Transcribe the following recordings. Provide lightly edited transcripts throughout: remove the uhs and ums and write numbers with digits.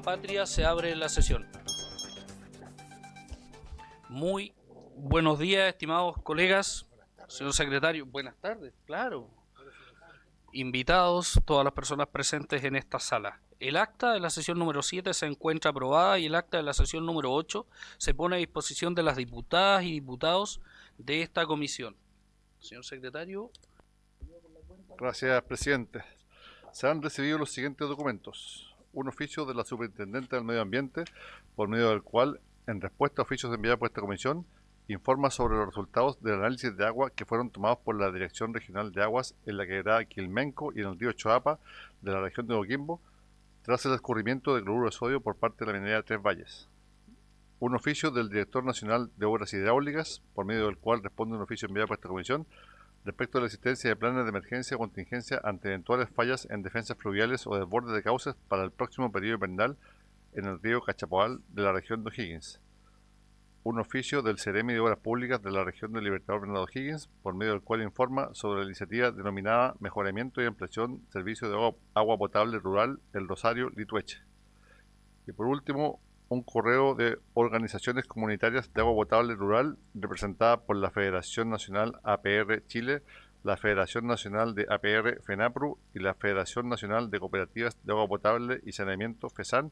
Patria se abre la sesión. Muy buenos días, estimados colegas, señor secretario. Buenas tardes, claro. Invitados, todas las personas presentes en esta sala. El acta de la sesión número 7 se encuentra aprobada y el acta de la sesión número 8 se pone a disposición de las diputadas y diputados de esta comisión. Señor secretario. Gracias, presidente. Se han recibido los siguientes documentos. Un oficio de la Superintendente del Medio Ambiente, por medio del cual, en respuesta a oficios enviados por esta comisión, informa sobre los resultados del análisis de agua que fueron tomados por la Dirección Regional de Aguas en la quebrada Quilmenco y en el río Choapa de la región de Coquimbo, tras el escurrimiento de cloruro de sodio por parte de la minería Tres Valles. Un oficio del Director Nacional de Obras Hidráulicas, por medio del cual responde un oficio enviado por esta comisión, respecto a la existencia de planes de emergencia o contingencia ante eventuales fallas en defensas fluviales o desbordes de cauces para el próximo periodo invernal en el río Cachapoal de la región de O'Higgins. Un oficio del Ceremi de Obras Públicas de la región del Libertador Bernardo O'Higgins, por medio del cual informa sobre la iniciativa denominada Mejoramiento y Ampliación Servicio de Agua Potable Rural El Rosario Litueche. Y por último, un correo de organizaciones comunitarias de agua potable rural representada por la Federación Nacional APR Chile, la Federación Nacional de APR FENAPRU y la Federación Nacional de Cooperativas de Agua Potable y Saneamiento FESAN,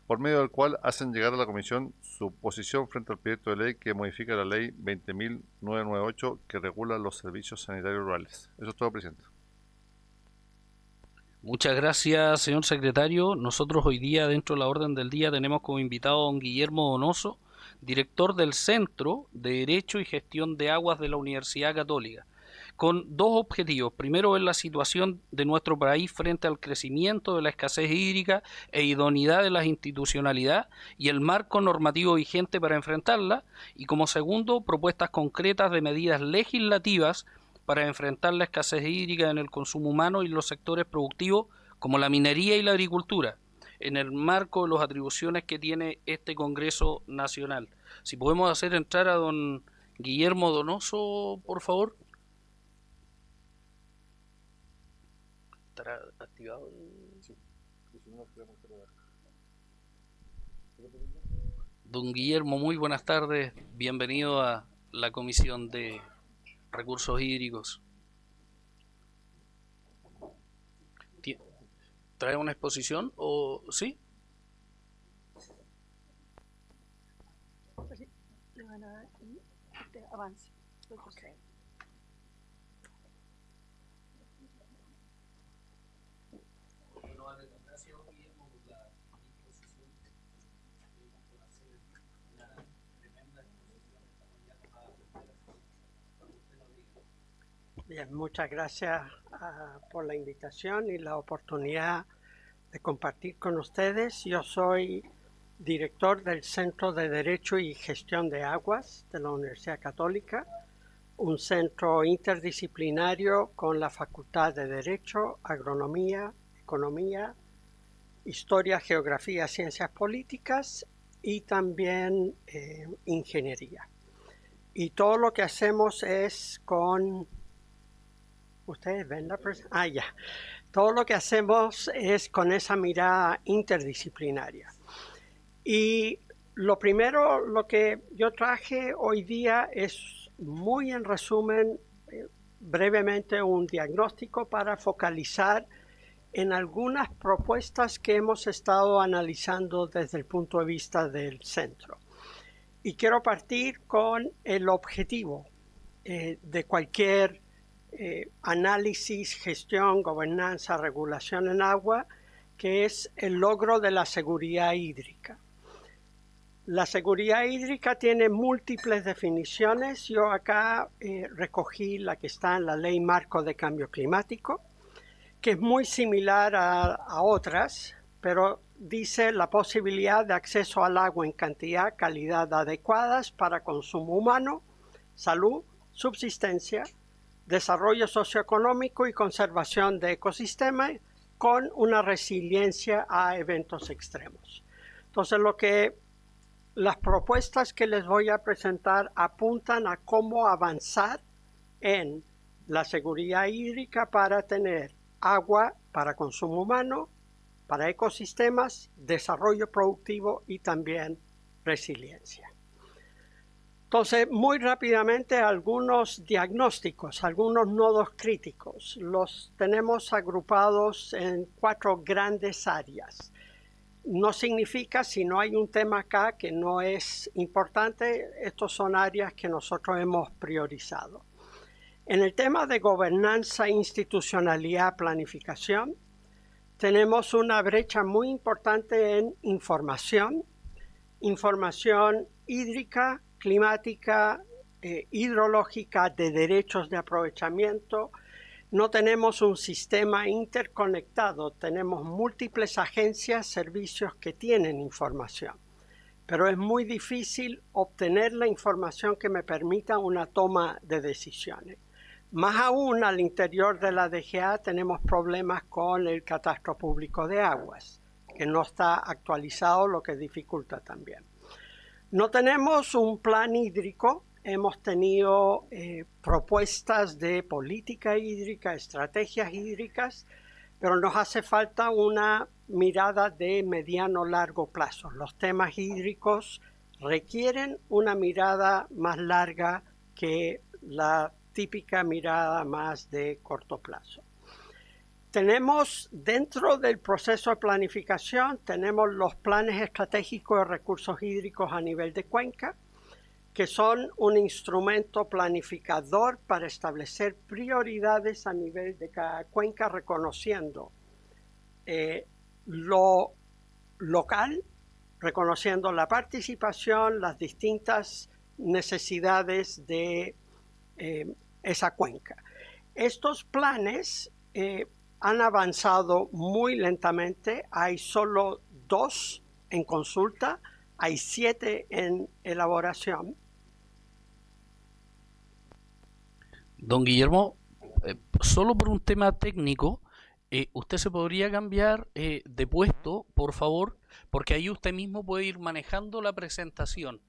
por medio del cual hacen llegar a la Comisión su posición frente al proyecto de ley que modifica la Ley 20.998 que regula los servicios sanitarios rurales. Eso es todo, presidente. Muchas gracias, señor secretario. Nosotros hoy día, dentro de la orden del día, tenemos como invitado a don Guillermo Donoso, director del Centro de Derecho y Gestión de Aguas de la Universidad Católica, con dos objetivos. Primero, ver la situación de nuestro país frente al crecimiento de la escasez hídrica e idoneidad de la institucionalidad y el marco normativo vigente para enfrentarla. Y como segundo, propuestas concretas de medidas legislativas para enfrentar la escasez hídrica en el consumo humano y los sectores productivos como la minería y la agricultura, en el marco de las atribuciones que tiene este Congreso Nacional. Si podemos hacer entrar a don Guillermo Donoso, por favor. ¿Estará activado? Sí. Don Guillermo, muy buenas tardes. Bienvenido a la Comisión de Recursos Hídricos. ¿Trae una exposición o sí? Sí, le van a dar y avance. Okay. Bien, muchas gracias por la invitación y la oportunidad de compartir con ustedes. Yo soy director del Centro de Derecho y Gestión de Aguas de la Universidad Católica, un centro interdisciplinario con la Facultad de Derecho, Agronomía, Economía, Historia, Geografía, Ciencias Políticas y también Ingeniería. Y todo lo que hacemos es con... ¿Ustedes ven la presentación? Ya. Todo lo que hacemos es con esa mirada interdisciplinaria. Y lo primero, lo que yo traje hoy día es muy en resumen, brevemente un diagnóstico para focalizar en algunas propuestas que hemos estado analizando desde el punto de vista del centro. Y quiero partir con el objetivo de cualquier análisis, gestión, gobernanza, regulación en agua, que es el logro de la seguridad hídrica. La seguridad hídrica tiene múltiples definiciones. Yo acá recogí la que está en la Ley Marco de Cambio Climático, que es muy similar a otras, pero dice la posibilidad de acceso al agua en cantidad, calidad adecuadas para consumo humano, salud, subsistencia, desarrollo socioeconómico y conservación de ecosistemas con una resiliencia a eventos extremos. Entonces, las propuestas que les voy a presentar apuntan a cómo avanzar en la seguridad hídrica para tener agua para consumo humano, para ecosistemas, desarrollo productivo y también resiliencia. Entonces, muy rápidamente, algunos diagnósticos, algunos nodos críticos. Los tenemos agrupados en 4 grandes áreas. No significa, si no hay un tema acá que no es importante, estos son áreas que nosotros hemos priorizado. En el tema de gobernanza, institucionalidad, planificación, tenemos una brecha muy importante en información hídrica, climática, hidrológica, de derechos de aprovechamiento. No tenemos un sistema interconectado, tenemos múltiples agencias, servicios que tienen información, pero es muy difícil obtener la información que me permita una toma de decisiones. Más aún, al interior de la DGA tenemos problemas con el catastro público de aguas, que no está actualizado, lo que dificulta también. No tenemos un plan hídrico. Hemos tenido propuestas de política hídrica, estrategias hídricas, pero nos hace falta una mirada de mediano-largo plazo. Los temas hídricos requieren una mirada más larga que la típica mirada más de corto plazo. Tenemos dentro del proceso de planificación, tenemos los planes estratégicos de recursos hídricos a nivel de cuenca, que son un instrumento planificador para establecer prioridades a nivel de cada cuenca, reconociendo lo local, reconociendo la participación, las distintas necesidades de esa cuenca. Estos planes han avanzado muy lentamente. Hay solo 2 en consulta, hay 7 en elaboración. Don Guillermo, solo por un tema técnico, ¿usted se podría cambiar de puesto, por favor? Porque ahí usted mismo puede ir manejando la presentación.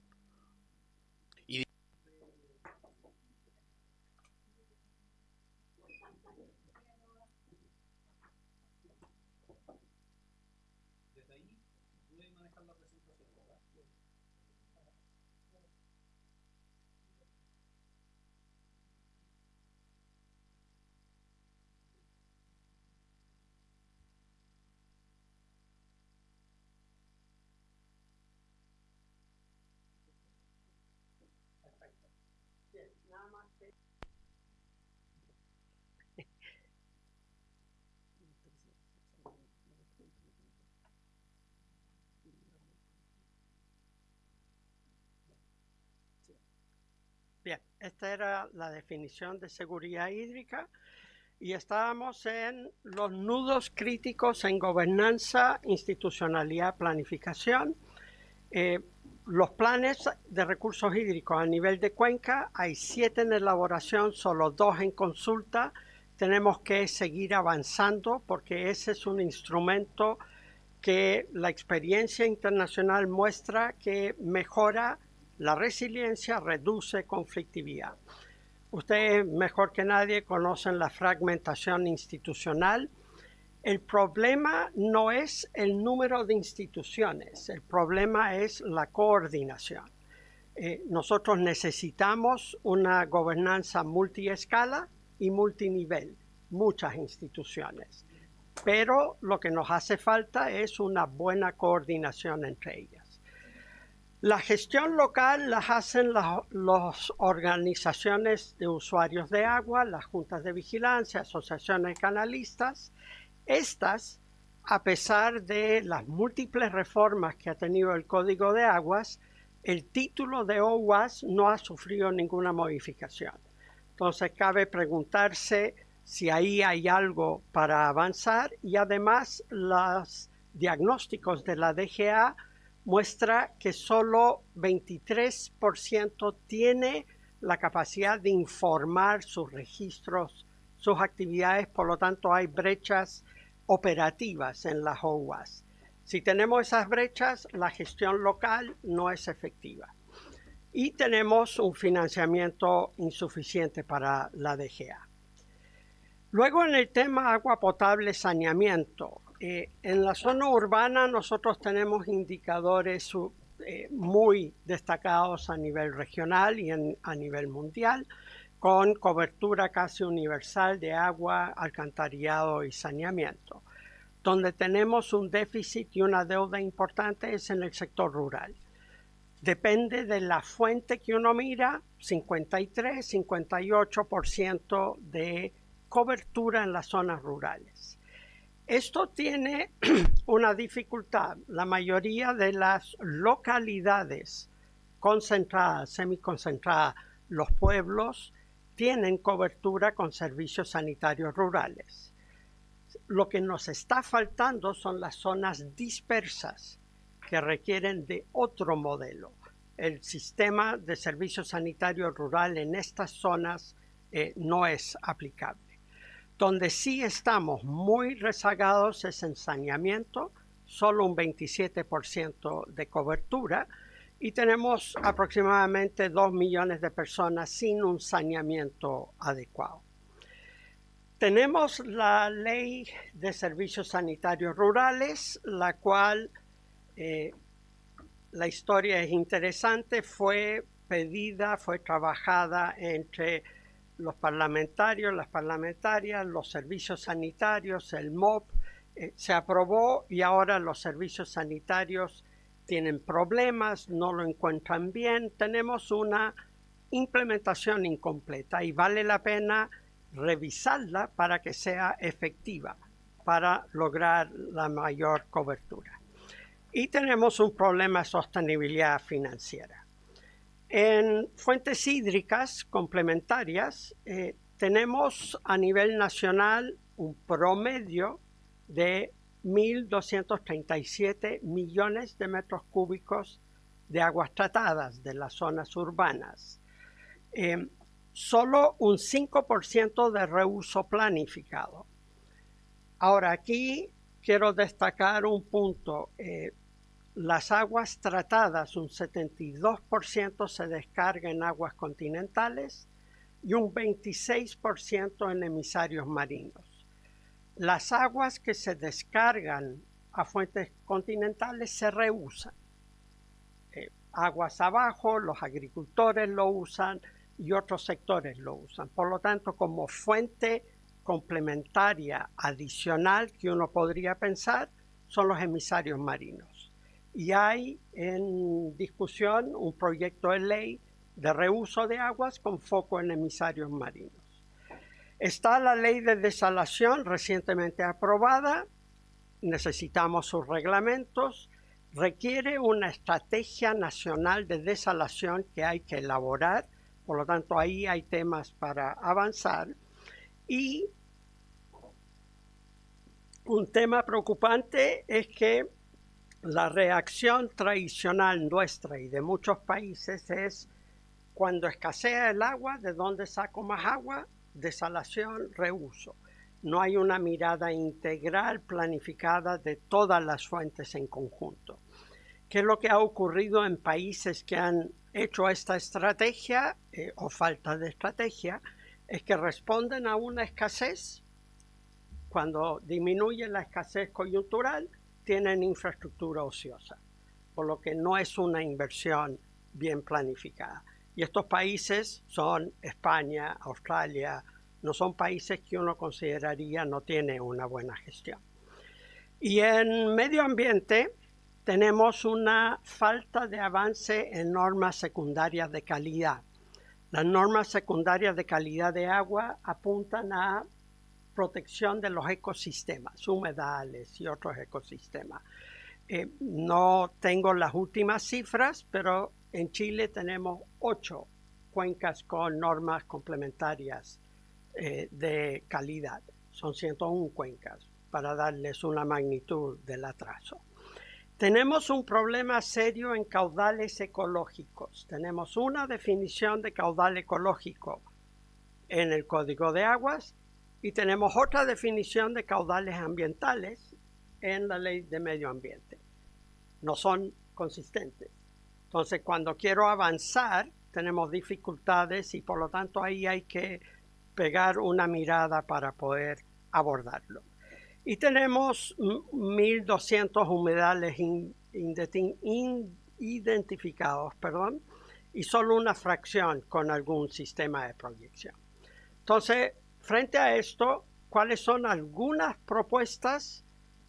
Bien, esta era la definición de seguridad hídrica y estábamos en los nudos críticos en gobernanza, institucionalidad, planificación. Los planes de recursos hídricos a nivel de cuenca, hay 7 en elaboración, solo 2 en consulta. Tenemos que seguir avanzando porque ese es un instrumento que la experiencia internacional muestra que mejora la resiliencia, reduce conflictividad. Ustedes mejor que nadie conocen la fragmentación institucional. El problema no es el número de instituciones, el problema es la coordinación. Nosotros necesitamos una gobernanza multiescala y multinivel, muchas instituciones, pero lo que nos hace falta es una buena coordinación entre ellas. La gestión local las hacen las organizaciones de usuarios de agua, las juntas de vigilancia, asociaciones de canalistas. Estas, a pesar de las múltiples reformas que ha tenido el Código de Aguas, el título de OWASS no ha sufrido ninguna modificación. Entonces cabe preguntarse si ahí hay algo para avanzar, y además los diagnósticos de la DGA muestra que solo 23% tiene la capacidad de informar sus registros, sus actividades, por lo tanto hay brechas operativas en las OWASS. Si tenemos esas brechas, la gestión local no es efectiva. Y tenemos un financiamiento insuficiente para la DGA. Luego en el tema agua potable, saneamiento, En la zona urbana nosotros tenemos indicadores muy destacados a nivel regional y a nivel mundial, con cobertura casi universal de agua, alcantarillado y saneamiento. Donde tenemos un déficit y una deuda importante es en el sector rural. Depende de la fuente que uno mira, 53-58% de cobertura en las zonas rurales. Esto tiene una dificultad. La mayoría de las localidades concentradas, semiconcentradas, los pueblos, tienen cobertura con servicios sanitarios rurales. Lo que nos está faltando son las zonas dispersas que requieren de otro modelo. El sistema de servicio sanitario rural en estas zonas no es aplicable. Donde sí estamos muy rezagados es en saneamiento, solo un 27% de cobertura, y tenemos aproximadamente 2 millones de personas sin un saneamiento adecuado. Tenemos la Ley de Servicios Sanitarios Rurales, la cual, la historia es interesante, fue pedida, fue trabajada entre los parlamentarios, las parlamentarias, los servicios sanitarios, el MOP, se aprobó y ahora los servicios sanitarios tienen problemas, no lo encuentran bien, tenemos una implementación incompleta y vale la pena revisarla para que sea efectiva, para lograr la mayor cobertura. Y tenemos un problema de sostenibilidad financiera. En fuentes hídricas complementarias tenemos a nivel nacional un promedio de 1.237 millones de metros cúbicos de aguas tratadas de las zonas urbanas. Solo un 5% de reuso planificado. Ahora aquí quiero destacar un punto. Las aguas tratadas, un 72% se descarga en aguas continentales y un 26% en emisarios marinos. Las aguas que se descargan a fuentes continentales se reusan. Aguas abajo, los agricultores lo usan y otros sectores lo usan. Por lo tanto, como fuente complementaria adicional que uno podría pensar, son los emisarios marinos. Y hay en discusión un proyecto de ley de reuso de aguas con foco en emisarios marinos. Está la ley de desalación recientemente aprobada, necesitamos sus reglamentos, requiere una estrategia nacional de desalación que hay que elaborar, por lo tanto ahí hay temas para avanzar. Y un tema preocupante es que la reacción tradicional nuestra y de muchos países es cuando escasea el agua, ¿de dónde saco más agua? Desalación, reuso. No hay una mirada integral planificada de todas las fuentes en conjunto. ¿Qué es lo que ha ocurrido en países que han hecho esta estrategia o falta de estrategia? Es que responden a una escasez. Cuando disminuye la escasez coyuntural, tienen infraestructura ociosa, por lo que no es una inversión bien planificada. Y estos países son España, Australia, no son países que uno consideraría no tiene una buena gestión. Y en medio ambiente tenemos una falta de avance en normas secundarias de calidad. Las normas secundarias de calidad de agua apuntan a protección de los ecosistemas, humedales y otros ecosistemas. No tengo las últimas cifras, pero en Chile tenemos 8 cuencas con normas complementarias de calidad. Son 101 cuencas, para darles una magnitud del atraso. Tenemos un problema serio en caudales ecológicos. Tenemos una definición de caudal ecológico en el Código de Aguas y tenemos otra definición de caudales ambientales en la Ley de Medio Ambiente. No son consistentes. Entonces, cuando quiero avanzar, tenemos dificultades y por lo tanto ahí hay que pegar una mirada para poder abordarlo. Y tenemos 1.200 humedales identificados, y solo una fracción con algún sistema de proyección. Entonces, frente a esto, ¿cuáles son algunas propuestas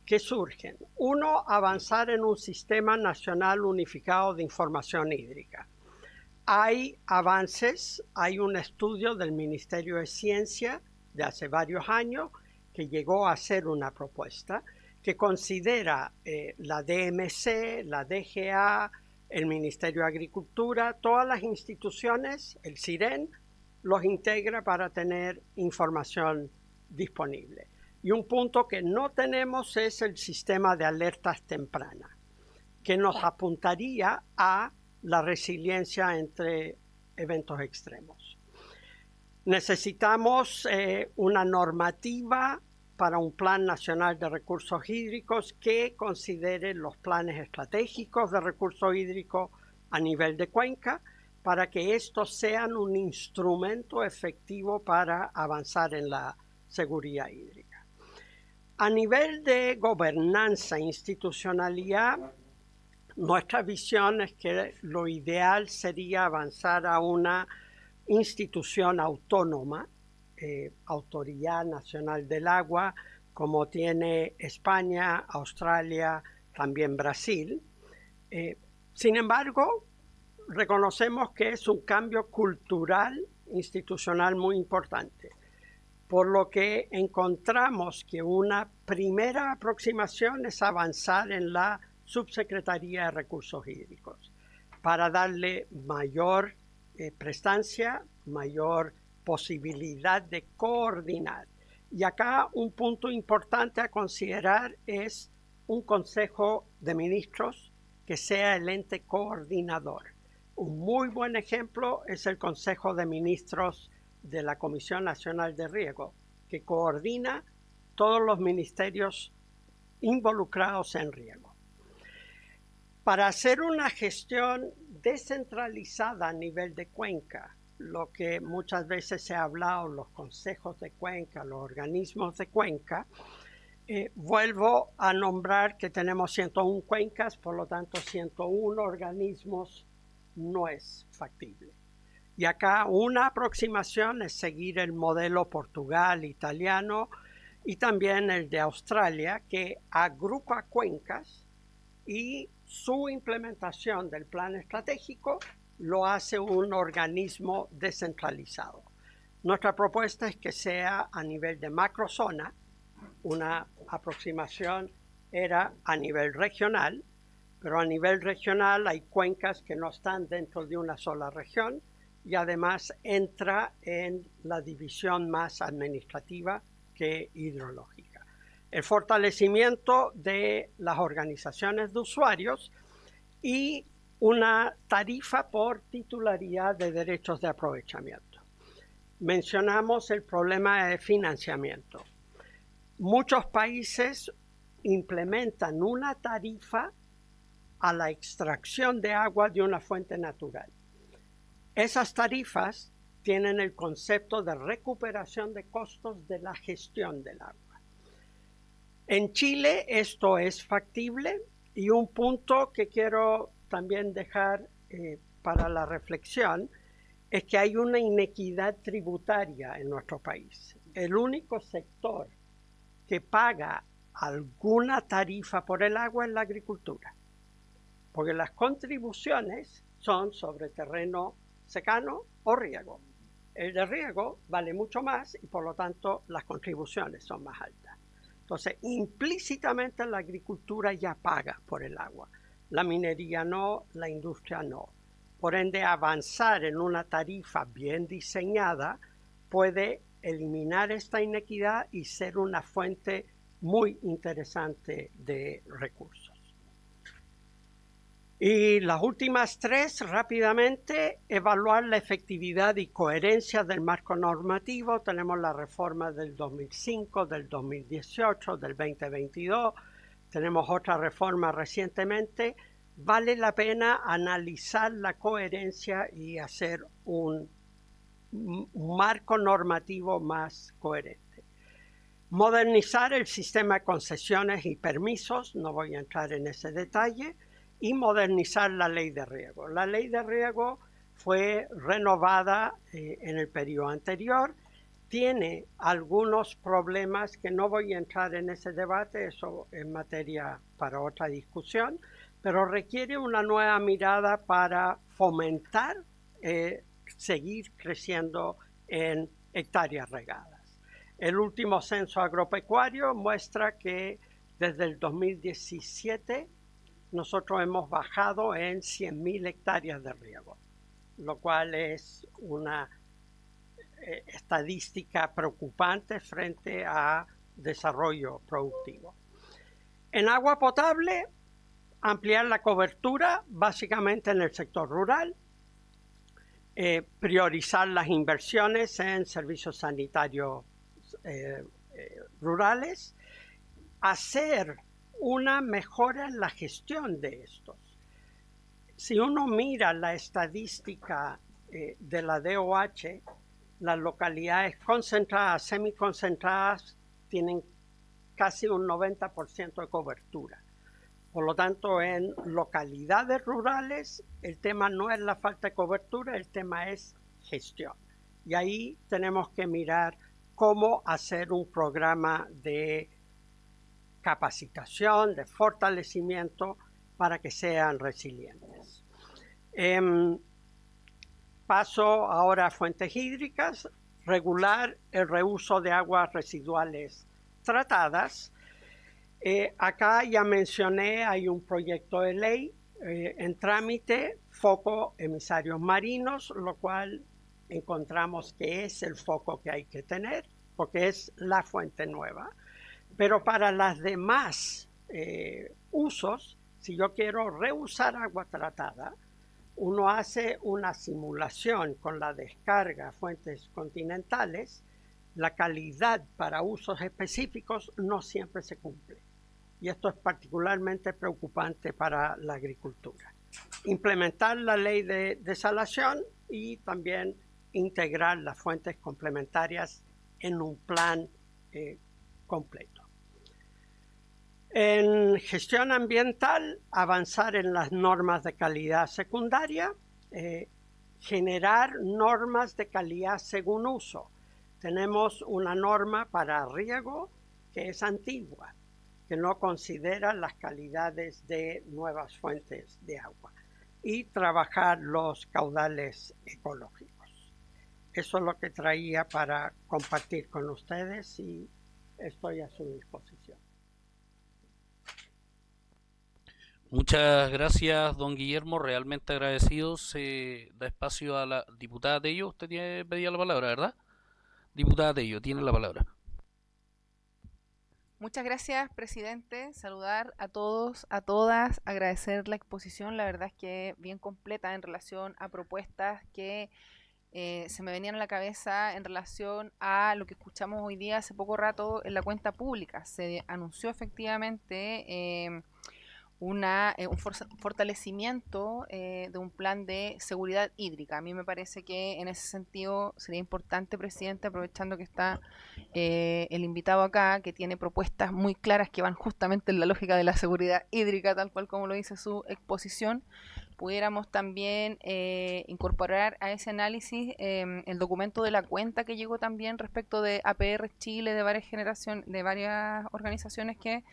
que surgen? Uno, avanzar en un sistema nacional unificado de información hídrica. Hay avances, hay un estudio del Ministerio de Ciencia de hace varios años que llegó a hacer una propuesta que considera la DMC, la DGA, el Ministerio de Agricultura, todas las instituciones, el CIREN, los integra para tener información disponible. Y un punto que no tenemos es el sistema de alertas tempranas, que nos apuntaría a la resiliencia entre eventos extremos. Necesitamos una normativa para un Plan Nacional de Recursos Hídricos que considere los planes estratégicos de recursos hídricos a nivel de cuenca, para que estos sean un instrumento efectivo para avanzar en la seguridad hídrica. A nivel de gobernanza e institucionalidad, nuestra visión es que lo ideal sería avanzar a una institución autónoma, Autoridad Nacional del Agua, como tiene España, Australia, también Brasil. Sin embargo, reconocemos que es un cambio cultural, institucional muy importante, por lo que encontramos que una primera aproximación es avanzar en la Subsecretaría de Recursos Hídricos para darle mayor prestancia, mayor posibilidad de coordinar. Y acá un punto importante a considerar es un Consejo de Ministros que sea el ente coordinador. Un muy buen ejemplo es el Consejo de Ministros de la Comisión Nacional de Riego, que coordina todos los ministerios involucrados en riego. Para hacer una gestión descentralizada a nivel de cuenca, lo que muchas veces se ha hablado, los consejos de cuenca, los organismos de cuenca, vuelvo a nombrar que tenemos 101 cuencas, por lo tanto 101 organismos no es factible. Y acá una aproximación es seguir el modelo Portugal, italiano y también el de Australia, que agrupa cuencas y su implementación del plan estratégico lo hace un organismo descentralizado. Nuestra propuesta es que sea a nivel de macrozona. Una aproximación era a nivel regional, pero a nivel regional hay cuencas que no están dentro de una sola región y además entra en la división más administrativa que hidrológica. El fortalecimiento de las organizaciones de usuarios y una tarifa por titularidad de derechos de aprovechamiento. Mencionamos el problema de financiamiento. Muchos países implementan una tarifa a la extracción de agua de una fuente natural. Esas tarifas tienen el concepto de recuperación de costos de la gestión del agua. En Chile esto es factible y un punto que quiero también dejar para la reflexión es que hay una inequidad tributaria en nuestro país. El único sector que paga alguna tarifa por el agua es la agricultura, porque las contribuciones son sobre terreno secano o riego. El de riego vale mucho más y por lo tanto las contribuciones son más altas. Entonces, implícitamente la agricultura ya paga por el agua. La minería no, la industria no. Por ende, avanzar en una tarifa bien diseñada puede eliminar esta inequidad y ser una fuente muy interesante de recursos. Y las últimas tres, rápidamente, evaluar la efectividad y coherencia del marco normativo. Tenemos la reforma del 2005, del 2018, del 2022. Tenemos otra reforma recientemente. Vale la pena analizar la coherencia y hacer un marco normativo más coherente. Modernizar el sistema de concesiones y permisos, no voy a entrar en ese detalle, y modernizar la ley de riego. La ley de riego fue renovada en el periodo anterior, tiene algunos problemas que no voy a entrar en ese debate, eso es materia para otra discusión, pero requiere una nueva mirada para fomentar seguir creciendo en hectáreas regadas. El último censo agropecuario muestra que desde el 2017 nosotros hemos bajado en 100.000 hectáreas de riego, lo cual es una estadística preocupante frente a desarrollo productivo. En agua potable, ampliar la cobertura básicamente en el sector rural, priorizar las inversiones en servicios sanitarios rurales, hacer una mejora en la gestión de estos. Si uno mira la estadística de la DOH, las localidades concentradas, semiconcentradas, tienen casi un 90% de cobertura. Por lo tanto, en localidades rurales, el tema no es la falta de cobertura, el tema es gestión. Y ahí tenemos que mirar cómo hacer un programa de capacitación, de fortalecimiento para que sean resilientes. Paso ahora a fuentes hídricas, regular el reuso de aguas residuales tratadas. Acá ya mencioné, hay un proyecto de ley en trámite, foco emisarios marinos, lo cual encontramos que es el foco que hay que tener, porque es la fuente nueva. Pero para las demás usos, si yo quiero reusar agua tratada, uno hace una simulación con la descarga a fuentes continentales, la calidad para usos específicos no siempre se cumple. Y esto es particularmente preocupante para la agricultura. Implementar la ley de desalación y también integrar las fuentes complementarias en un plan completo. En gestión ambiental, avanzar en las normas de calidad secundaria, generar normas de calidad según uso. Tenemos una norma para riego que es antigua, que no considera las calidades de nuevas fuentes de agua, y trabajar los caudales ecológicos. Eso es lo que traía para compartir con ustedes y estoy a su disposición. Muchas gracias, don Guillermo, realmente agradecidos. Se da espacio a la diputada Tello. Usted pedía la palabra, ¿verdad? Diputada Tello, tiene la palabra. Muchas gracias, presidente. Saludar a todos, a todas, agradecer la exposición. La verdad es que bien completa en relación a propuestas que se me venían a la cabeza en relación a lo que escuchamos hoy día hace poco rato en la cuenta pública. Se anunció efectivamente un fortalecimiento de un plan de seguridad hídrica. A mí me parece que en ese sentido sería importante, presidente, aprovechando que está el invitado acá, que tiene propuestas muy claras que van justamente en la lógica de la seguridad hídrica, tal cual como lo dice su exposición, pudiéramos también incorporar a ese análisis el documento de la cuenta que llegó también respecto de APR Chile, de varias organizaciones que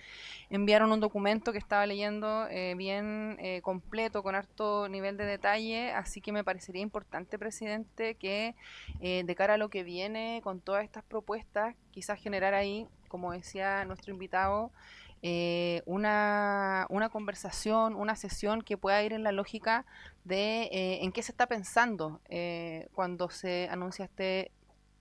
enviaron un documento que estaba leyendo bien completo, con harto nivel de detalle, así que me parecería importante, presidente, que de cara a lo que viene con todas estas propuestas, quizás generar ahí, como decía nuestro invitado, una conversación, una sesión que pueda ir en la lógica de en qué se está pensando cuando se anuncia este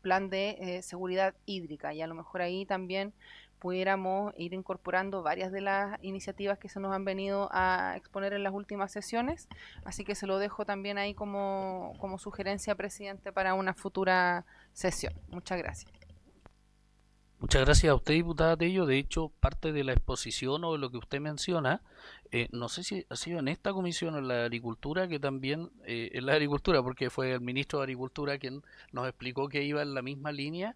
plan de seguridad hídrica, y a lo mejor ahí también pudiéramos ir incorporando varias de las iniciativas que se nos han venido a exponer en las últimas sesiones, así que se lo dejo también ahí como sugerencia, presidente, para una futura sesión. Muchas gracias. Muchas gracias a usted, diputada Tello. De hecho, parte de la exposición o de lo que usted menciona, no sé si ha sido en esta comisión o en la de Agricultura, que también, en la de Agricultura, porque fue el ministro de Agricultura quien nos explicó que iba en la misma línea,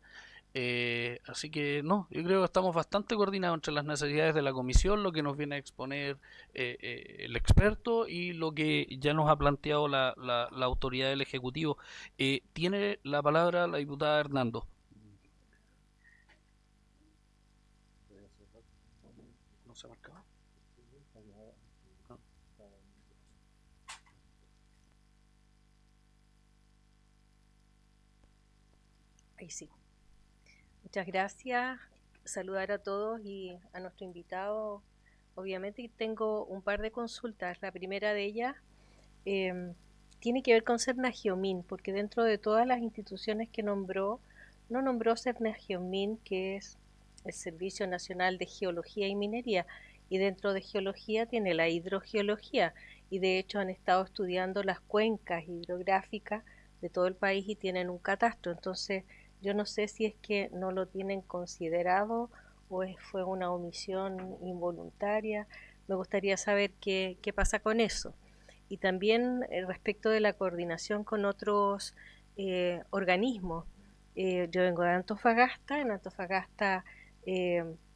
Así que no, yo creo que estamos bastante coordinados entre las necesidades de la comisión, lo que nos viene a exponer el experto y lo que ya nos ha planteado la autoridad del Ejecutivo. Tiene la palabra la diputada Hernando. ¿No se ha marcado? Ahí sí. Muchas gracias. Saludar a todos y a nuestro invitado. Obviamente tengo un par de consultas. La primera de ellas tiene que ver con Sernagiomín, porque dentro de todas las instituciones que nombró, no nombró Sernagiomín, que es el Servicio Nacional de Geología y Minería, y dentro de geología tiene la hidrogeología, y de hecho han estado estudiando las cuencas hidrográficas de todo el país y tienen un catastro. Entonces, yo no sé si es que no lo tienen considerado o fue una omisión involuntaria. Me gustaría saber qué pasa con eso. Y también respecto de la coordinación con otros organismos. Yo vengo de Antofagasta. En Antofagasta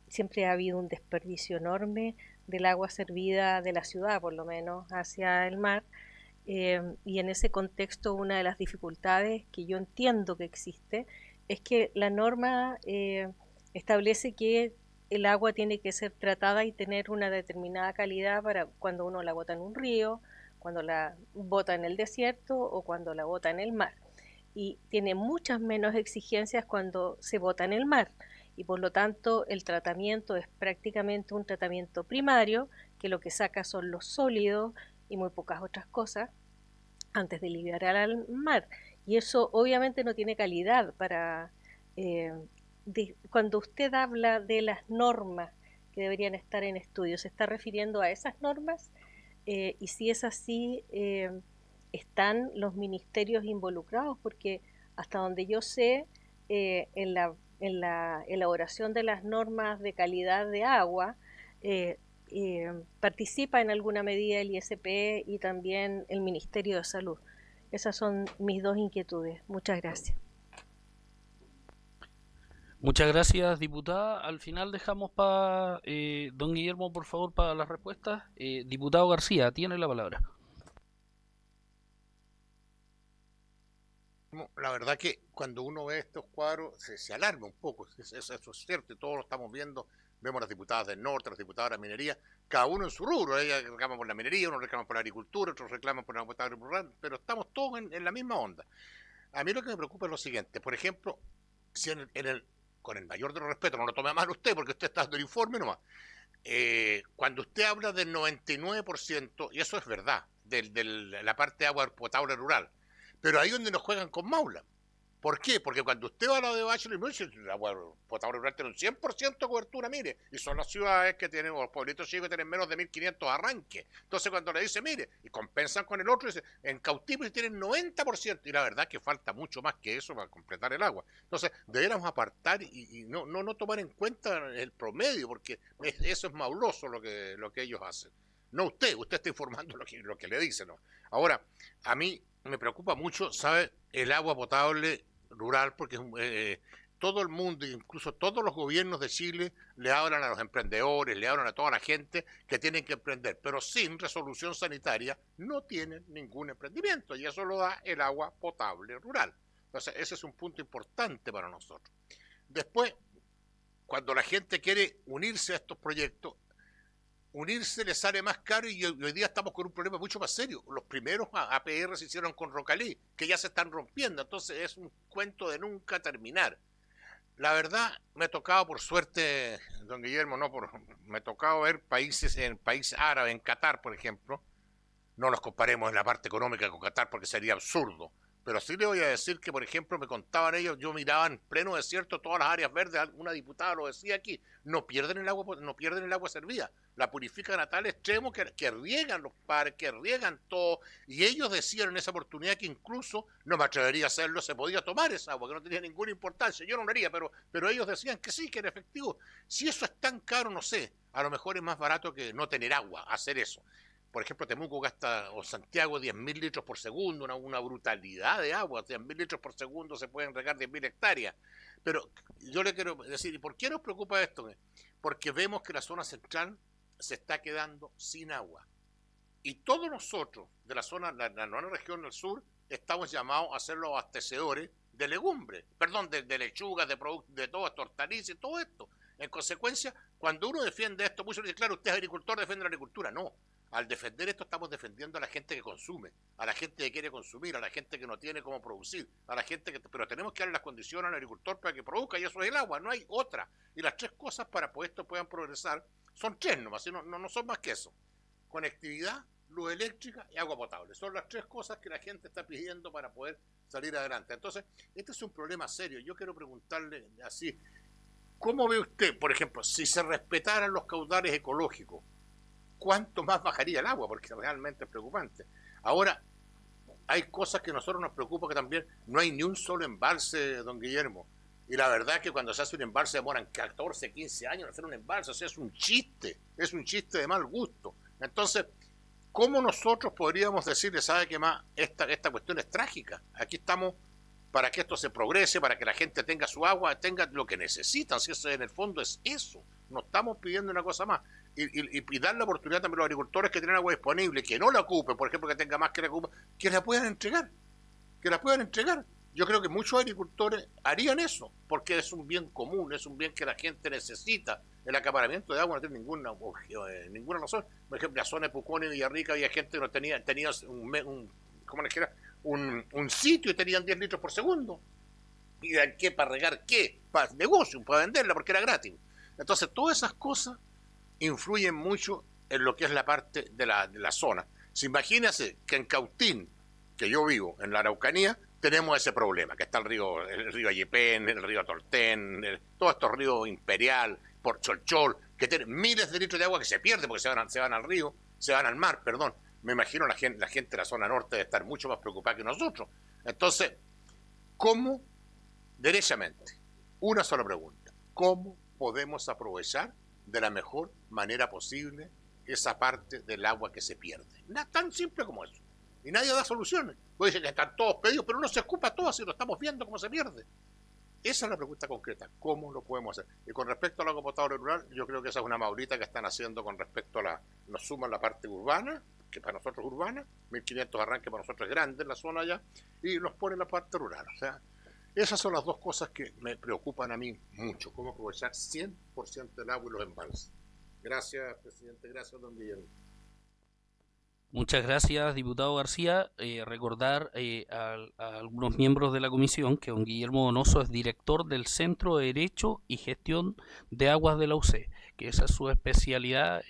siempre ha habido un desperdicio enorme del agua servida de la ciudad, por lo menos, hacia el mar. Y en ese contexto una de las dificultades que yo entiendo que existe es que la norma establece que el agua tiene que ser tratada y tener una determinada calidad para cuando uno la bota en un río, cuando la bota en el desierto o cuando la bota en el mar. Y tiene muchas menos exigencias cuando se bota en el mar. Y por lo tanto el tratamiento es prácticamente un tratamiento primario, que lo que saca son los sólidos y muy pocas otras cosas antes de liberar al mar. Y eso obviamente no tiene calidad para... cuando usted habla de las normas que deberían estar en estudio, ¿se está refiriendo a esas normas? Y si es así, ¿están los ministerios involucrados? Porque hasta donde yo sé, en la elaboración de las normas de calidad de agua, participa en alguna medida el ISP y también el Ministerio de Salud. Esas son mis dos inquietudes. Muchas gracias. Muchas gracias, diputada. Al final dejamos para don Guillermo, por favor, para las respuestas. Diputado García, tiene la palabra. La verdad que cuando uno ve estos cuadros se alarma un poco, eso es cierto, y todos lo estamos viendo. Vemos las diputadas del norte, las diputadas de la minería, cada uno en su rubro. Ellas reclaman por la minería, unos reclaman por la agricultura, otros reclaman por la agricultura rural, pero estamos todos en la misma onda. A mí lo que me preocupa es lo siguiente: por ejemplo, si con el mayor de los respetos, no lo tome a mal usted porque usted está dando el informe nomás, cuando usted habla del 99%, y eso es verdad, de la parte de agua potable rural, pero ahí es donde nos juegan con Maula. ¿Por qué? Porque cuando usted va a la de Bachelor, el agua potable rural tiene un 100% de cobertura, mire, y son las ciudades que tienen, o los pueblitos chicos que tienen menos de 1.500 arranques. Entonces cuando le dice, mire, y compensan con el otro, dice, en Cautipo tienen 90%, y la verdad que falta mucho más que eso para completar el agua. Entonces deberíamos apartar y no tomar en cuenta el promedio, porque eso es mauloso lo que ellos hacen. No usted está informando lo que le dicen, ¿no? Ahora, a mí me preocupa mucho, ¿sabe? El agua potable rural, porque todo el mundo, incluso todos los gobiernos de Chile, le hablan a los emprendedores, le hablan a toda la gente que tienen que emprender, pero sin resolución sanitaria no tienen ningún emprendimiento, y eso lo da el agua potable rural. Entonces, ese es un punto importante para nosotros. Después, cuando la gente quiere unirse a estos proyectos, unirse les sale más caro, y hoy día estamos con un problema mucho más serio. Los primeros APR se hicieron con Rocalí, que ya se están rompiendo, entonces es un cuento de nunca terminar. La verdad, me ha tocado, por suerte, don Guillermo, me ha tocado ver en países árabes, en Qatar, por ejemplo. No los comparemos en la parte económica con Qatar porque sería absurdo. Pero sí le voy a decir que, por ejemplo, me contaban ellos, yo miraba en pleno desierto todas las áreas verdes, una diputada lo decía aquí, no pierden el agua servida, la purifican a tal extremo que riegan los parques, riegan todo, y ellos decían en esa oportunidad que incluso, no me atrevería a hacerlo, se podía tomar esa agua, que no tenía ninguna importancia. Yo no lo haría, pero ellos decían que sí, que era efectivo. Si eso es tan caro, no sé, a lo mejor es más barato que no tener agua, hacer eso. por ejemplo, Temuco gasta, o Santiago, 10.000 litros por segundo, una brutalidad de agua. 10.000 litros por segundo se pueden regar 10.000 hectáreas. Pero yo le quiero decir, ¿y por qué nos preocupa esto? Porque vemos que la zona central se está quedando sin agua. Y todos nosotros de la zona, la nueva región del sur, estamos llamados a ser los abastecedores de legumbres, perdón, de lechugas, de todo esto, hortalizas y todo esto. En consecuencia, cuando uno defiende esto, muchos dicen, claro, usted es agricultor, defiende la agricultura. No, al defender esto estamos defendiendo a la gente que consume, a la gente que quiere consumir, a la gente que no tiene cómo producir, a la gente que... Pero tenemos que darle las condiciones al agricultor para que produzca, y eso es el agua, no hay otra. Y las tres cosas para que esto puedan progresar son tres nomás, no son más que eso. Conectividad, luz eléctrica y agua potable. Son las tres cosas que la gente está pidiendo para poder salir adelante. Entonces, este es un problema serio. Yo quiero preguntarle así, ¿cómo ve usted, por ejemplo, si se respetaran los caudales ecológicos, cuánto más bajaría el agua? Porque realmente es preocupante. Ahora, hay cosas que a nosotros nos preocupa, que también no hay ni un solo embalse, don Guillermo. Y la verdad es que cuando se hace un embalse demoran 14, 15 años en hacer un embalse. O sea, es un chiste de mal gusto. Entonces, ¿cómo nosotros podríamos decirle, sabe qué más, esta cuestión es trágica? Aquí estamos para que esto se progrese, para que la gente tenga su agua, tenga lo que necesitan, si eso en el fondo es eso. No estamos pidiendo una cosa más. Y dar la oportunidad también a los agricultores que tienen agua disponible, que no la ocupen, por ejemplo, que tenga más que la ocupen, que la puedan entregar. Que la puedan entregar. Yo creo que muchos agricultores harían eso, porque es un bien común, es un bien que la gente necesita. El acaparamiento de agua no tiene ninguna razón. Por ejemplo, en la zona de Pucón y Villarrica había gente que no tenía ¿cómo les dijera? Un sitio y tenían 10 litros por segundo. ¿Y qué? ¿Para regar qué? Para negocio, para venderla, porque era gratis. Entonces, todas esas cosas influyen mucho en lo que es la parte de la zona. Si imagínense que en Cautín, que yo vivo, en la Araucanía, tenemos ese problema, que está el río Ayepén, el río Tortén, todos estos ríos Imperial, por Cholchol, que tienen miles de litros de agua que se pierden porque se van al río, se van al mar, perdón. Me imagino la gente de la zona norte debe estar mucho más preocupada que nosotros. Entonces, ¿cómo, derechamente, una sola pregunta, cómo podemos aprovechar de la mejor manera posible esa parte del agua que se pierde? Nada tan simple como eso. Y nadie da soluciones. Puede decir que están todos pedidos, pero no se ocupa todo, así lo estamos viendo cómo se pierde. Esa es la pregunta concreta, ¿cómo lo podemos hacer? Y con respecto al agua potable rural, yo creo que esa es una maurita que están haciendo con respecto a nos suman la parte urbana, que para nosotros es urbana, 1.500 arranques para nosotros es grande en la zona allá, y nos ponen la parte rural. O sea, esas son las dos cosas que me preocupan a mí mucho, cómo aprovechar 100% el agua y los embalses. Gracias, presidente, gracias, don Guillermo. Muchas gracias, diputado García. Recordar a algunos miembros de la comisión que don Guillermo Donoso es director del Centro de Derecho y Gestión de Aguas de la UC, que esa es su especialidad.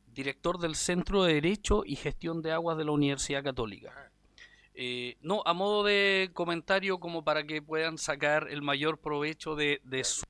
Director del Centro de Derecho y Gestión de Aguas de la Universidad Católica. No, a modo de comentario, como para que puedan sacar el mayor provecho de su...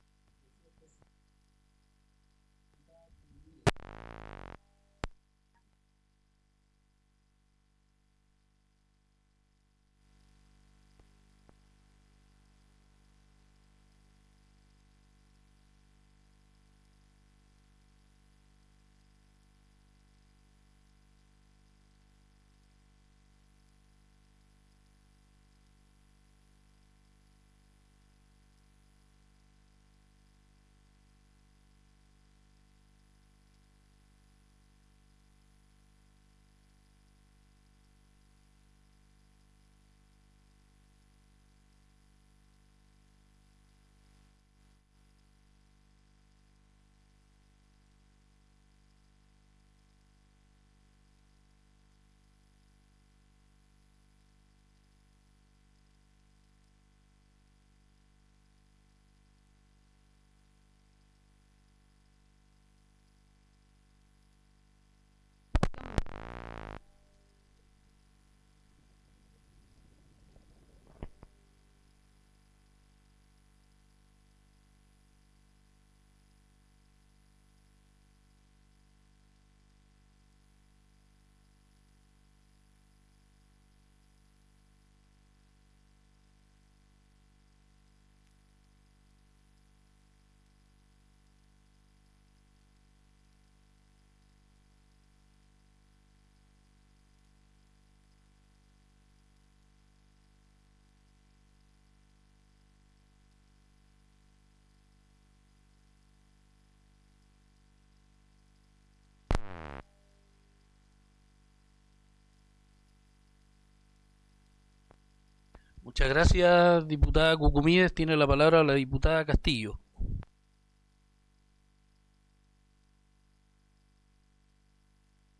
Muchas gracias, diputada Cucumides. Tiene la palabra la diputada Castillo.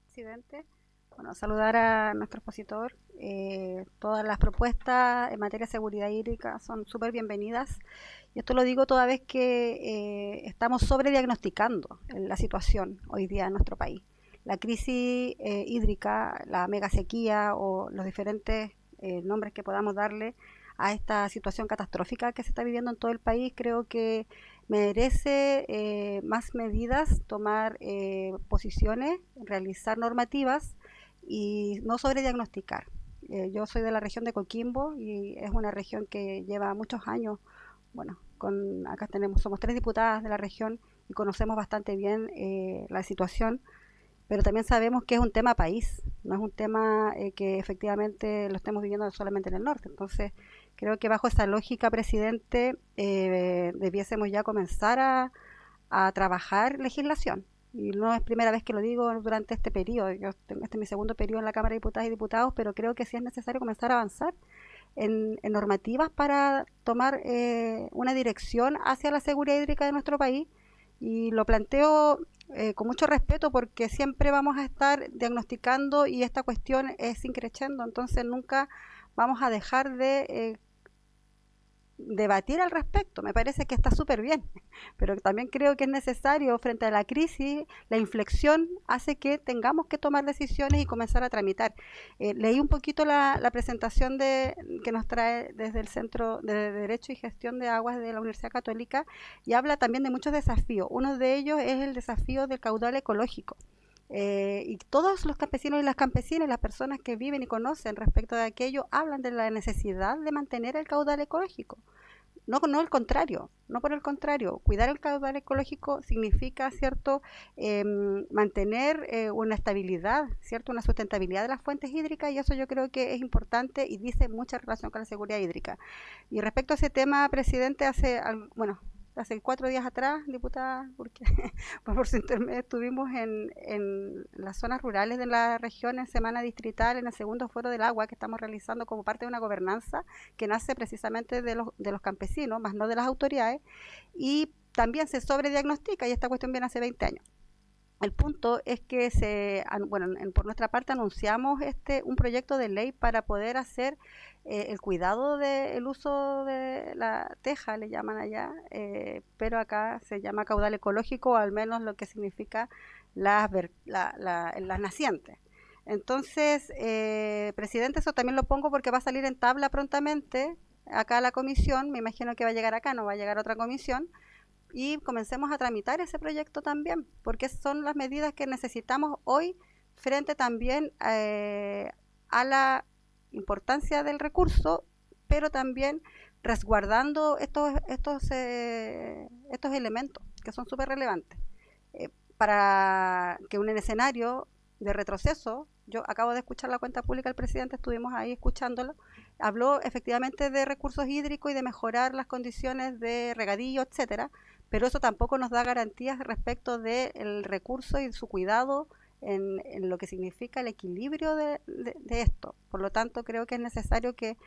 Presidente. Bueno, saludar a nuestro expositor. Todas las propuestas en materia de seguridad hídrica son súper bienvenidas. Y esto lo digo toda vez que estamos sobrediagnosticando la situación hoy día en nuestro país. La crisis hídrica, la mega sequía o los diferentes nombres que podamos darle a esta situación catastrófica que se está viviendo en todo el país, creo que merece más medidas, tomar posiciones, realizar normativas y no sobrediagnosticar. Yo soy de la región de Coquimbo y es una región que lleva muchos años, bueno, acá somos 3 diputadas de la región y conocemos bastante bien la situación, pero también sabemos que es un tema país, no es un tema que efectivamente lo estemos viviendo solamente en el norte. Entonces, creo que bajo esa lógica, presidente, debiésemos ya comenzar a trabajar legislación. Y no es primera vez que lo digo durante este periodo. Este es mi segundo periodo en la Cámara de Diputadas y Diputados, pero creo que sí es necesario comenzar a avanzar en normativas para tomar una dirección hacia la seguridad hídrica de nuestro país. Y lo planteo con mucho respeto porque siempre vamos a estar diagnosticando y esta cuestión es increciendo, entonces nunca vamos a dejar de debatir al respecto. Me parece que está súper bien, pero también creo que es necesario frente a la crisis, la inflexión hace que tengamos que tomar decisiones y comenzar a tramitar. Leí un poquito la presentación que nos trae desde el Centro de Derecho y Gestión de Aguas de la Universidad Católica y habla también de muchos desafíos. Uno de ellos es el desafío del caudal ecológico. Y todos los campesinos y las campesinas, las personas que viven y conocen respecto de aquello, hablan de la necesidad de mantener el caudal ecológico. No el contrario, no por el contrario. Cuidar el caudal ecológico significa, ¿cierto?, mantener una estabilidad, ¿cierto?, una sustentabilidad de las fuentes hídricas, y eso yo creo que es importante y dice mucha relación con la seguridad hídrica. Y respecto a ese tema, presidente, hace 4 días atrás, diputada, porque por su intermedio estuvimos en las zonas rurales de la región en Semana Distrital, en el segundo Foro del Agua que estamos realizando como parte de una gobernanza que nace precisamente de los campesinos, más no de las autoridades, y también se sobrediagnostica, y esta cuestión viene hace 20 años. El punto es que por nuestra parte anunciamos un proyecto de ley para poder hacer el cuidado del uso de la teja, le llaman allá, pero acá se llama caudal ecológico, o al menos lo que significa las nacientes. Entonces, presidente, eso también lo pongo porque va a salir en tabla prontamente acá a la comisión, me imagino que va a llegar acá, no va a llegar a otra comisión, y comencemos a tramitar ese proyecto también, porque son las medidas que necesitamos hoy frente también a la importancia del recurso, pero también resguardando estos elementos que son súper relevantes. Para que un escenario de retroceso, yo acabo de escuchar la cuenta pública del presidente, estuvimos ahí escuchándolo, habló efectivamente de recursos hídricos y de mejorar las condiciones de regadío, etcétera, pero eso tampoco nos da garantías respecto del recurso y su cuidado en lo que significa el equilibrio de esto. Por lo tanto, creo que es necesario que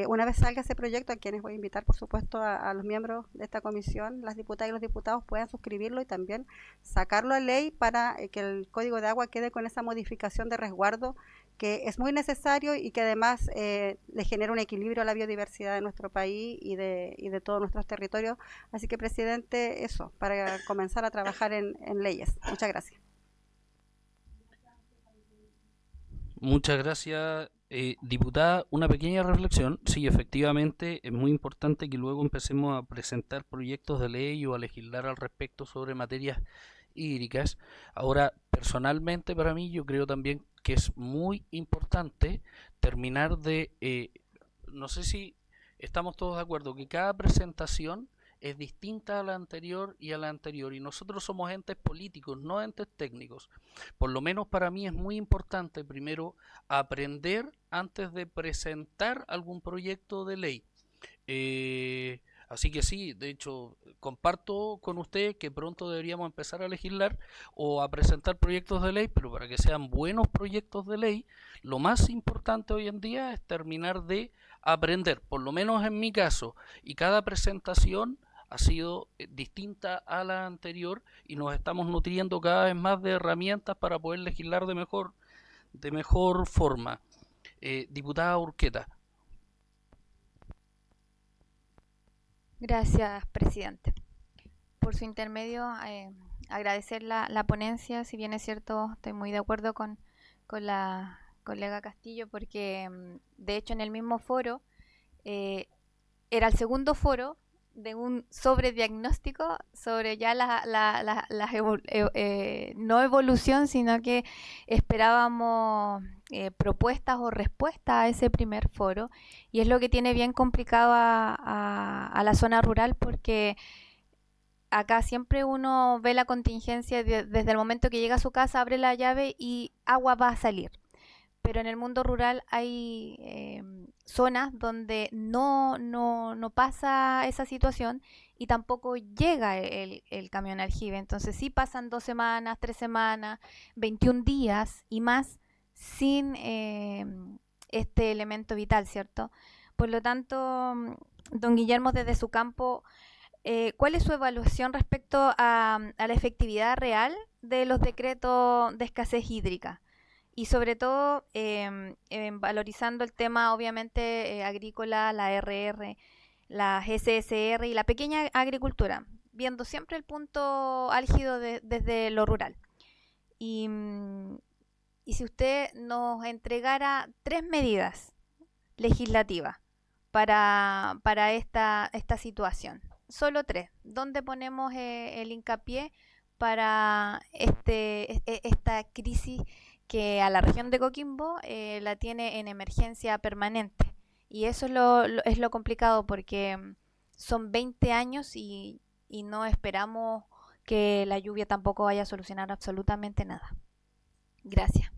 una vez salga ese proyecto, a quienes voy a invitar, por supuesto, a los miembros de esta comisión, las diputadas y los diputados puedan suscribirlo y también sacarlo a ley para que el Código de Agua quede con esa modificación de resguardo que es muy necesario y que además le genera un equilibrio a la biodiversidad de nuestro país y de todos nuestros territorios. Así que, presidente, eso, para comenzar a trabajar en leyes. Muchas gracias. Muchas gracias, diputada. Una pequeña reflexión. Sí, efectivamente, es muy importante que luego empecemos a presentar proyectos de ley o a legislar al respecto sobre materias hídricas. Ahora, personalmente para mí, yo creo también que es muy importante terminar no sé si estamos todos de acuerdo, que cada presentación es distinta a la anterior y a la anterior, y nosotros somos entes políticos, no entes técnicos. Por lo menos para mí es muy importante primero aprender antes de presentar algún proyecto de ley. Así que sí, de hecho, comparto con usted que pronto deberíamos empezar a legislar o a presentar proyectos de ley, pero para que sean buenos proyectos de ley, lo más importante hoy en día es terminar de aprender, por lo menos en mi caso, y cada presentación ha sido distinta a la anterior y nos estamos nutriendo cada vez más de herramientas para poder legislar de mejor forma. Diputada Urqueta. Gracias, presidente. Por su intermedio, agradecer la ponencia. Si bien es cierto, estoy muy de acuerdo con la colega Castillo, porque de hecho en el mismo foro era el segundo foro de un sobrediagnóstico sobre ya no evolución, sino que esperábamos propuestas o respuestas a ese primer foro, y es lo que tiene bien complicado a la zona rural, porque acá siempre uno ve la contingencia desde el momento que llega a su casa, abre la llave y agua va a salir. Pero en el mundo rural hay zonas donde no pasa esa situación y tampoco llega el camión aljibe. Entonces sí pasan 2 semanas, 3 semanas, 21 días y más sin este elemento vital, ¿cierto? Por lo tanto, don Guillermo, desde su campo, ¿cuál es su evaluación respecto a la efectividad real de los decretos de escasez hídrica? Y sobre todo, valorizando el tema, obviamente, agrícola, la RR, la SSR y la pequeña agricultura, viendo siempre el punto álgido desde lo rural. Y si usted nos entregara 3 medidas legislativas para esta situación, solo 3, ¿dónde ponemos el hincapié para esta crisis que a la región de Coquimbo la tiene en emergencia permanente? Y eso es lo complicado, porque son 20 años y no esperamos que la lluvia tampoco vaya a solucionar absolutamente nada. Gracias.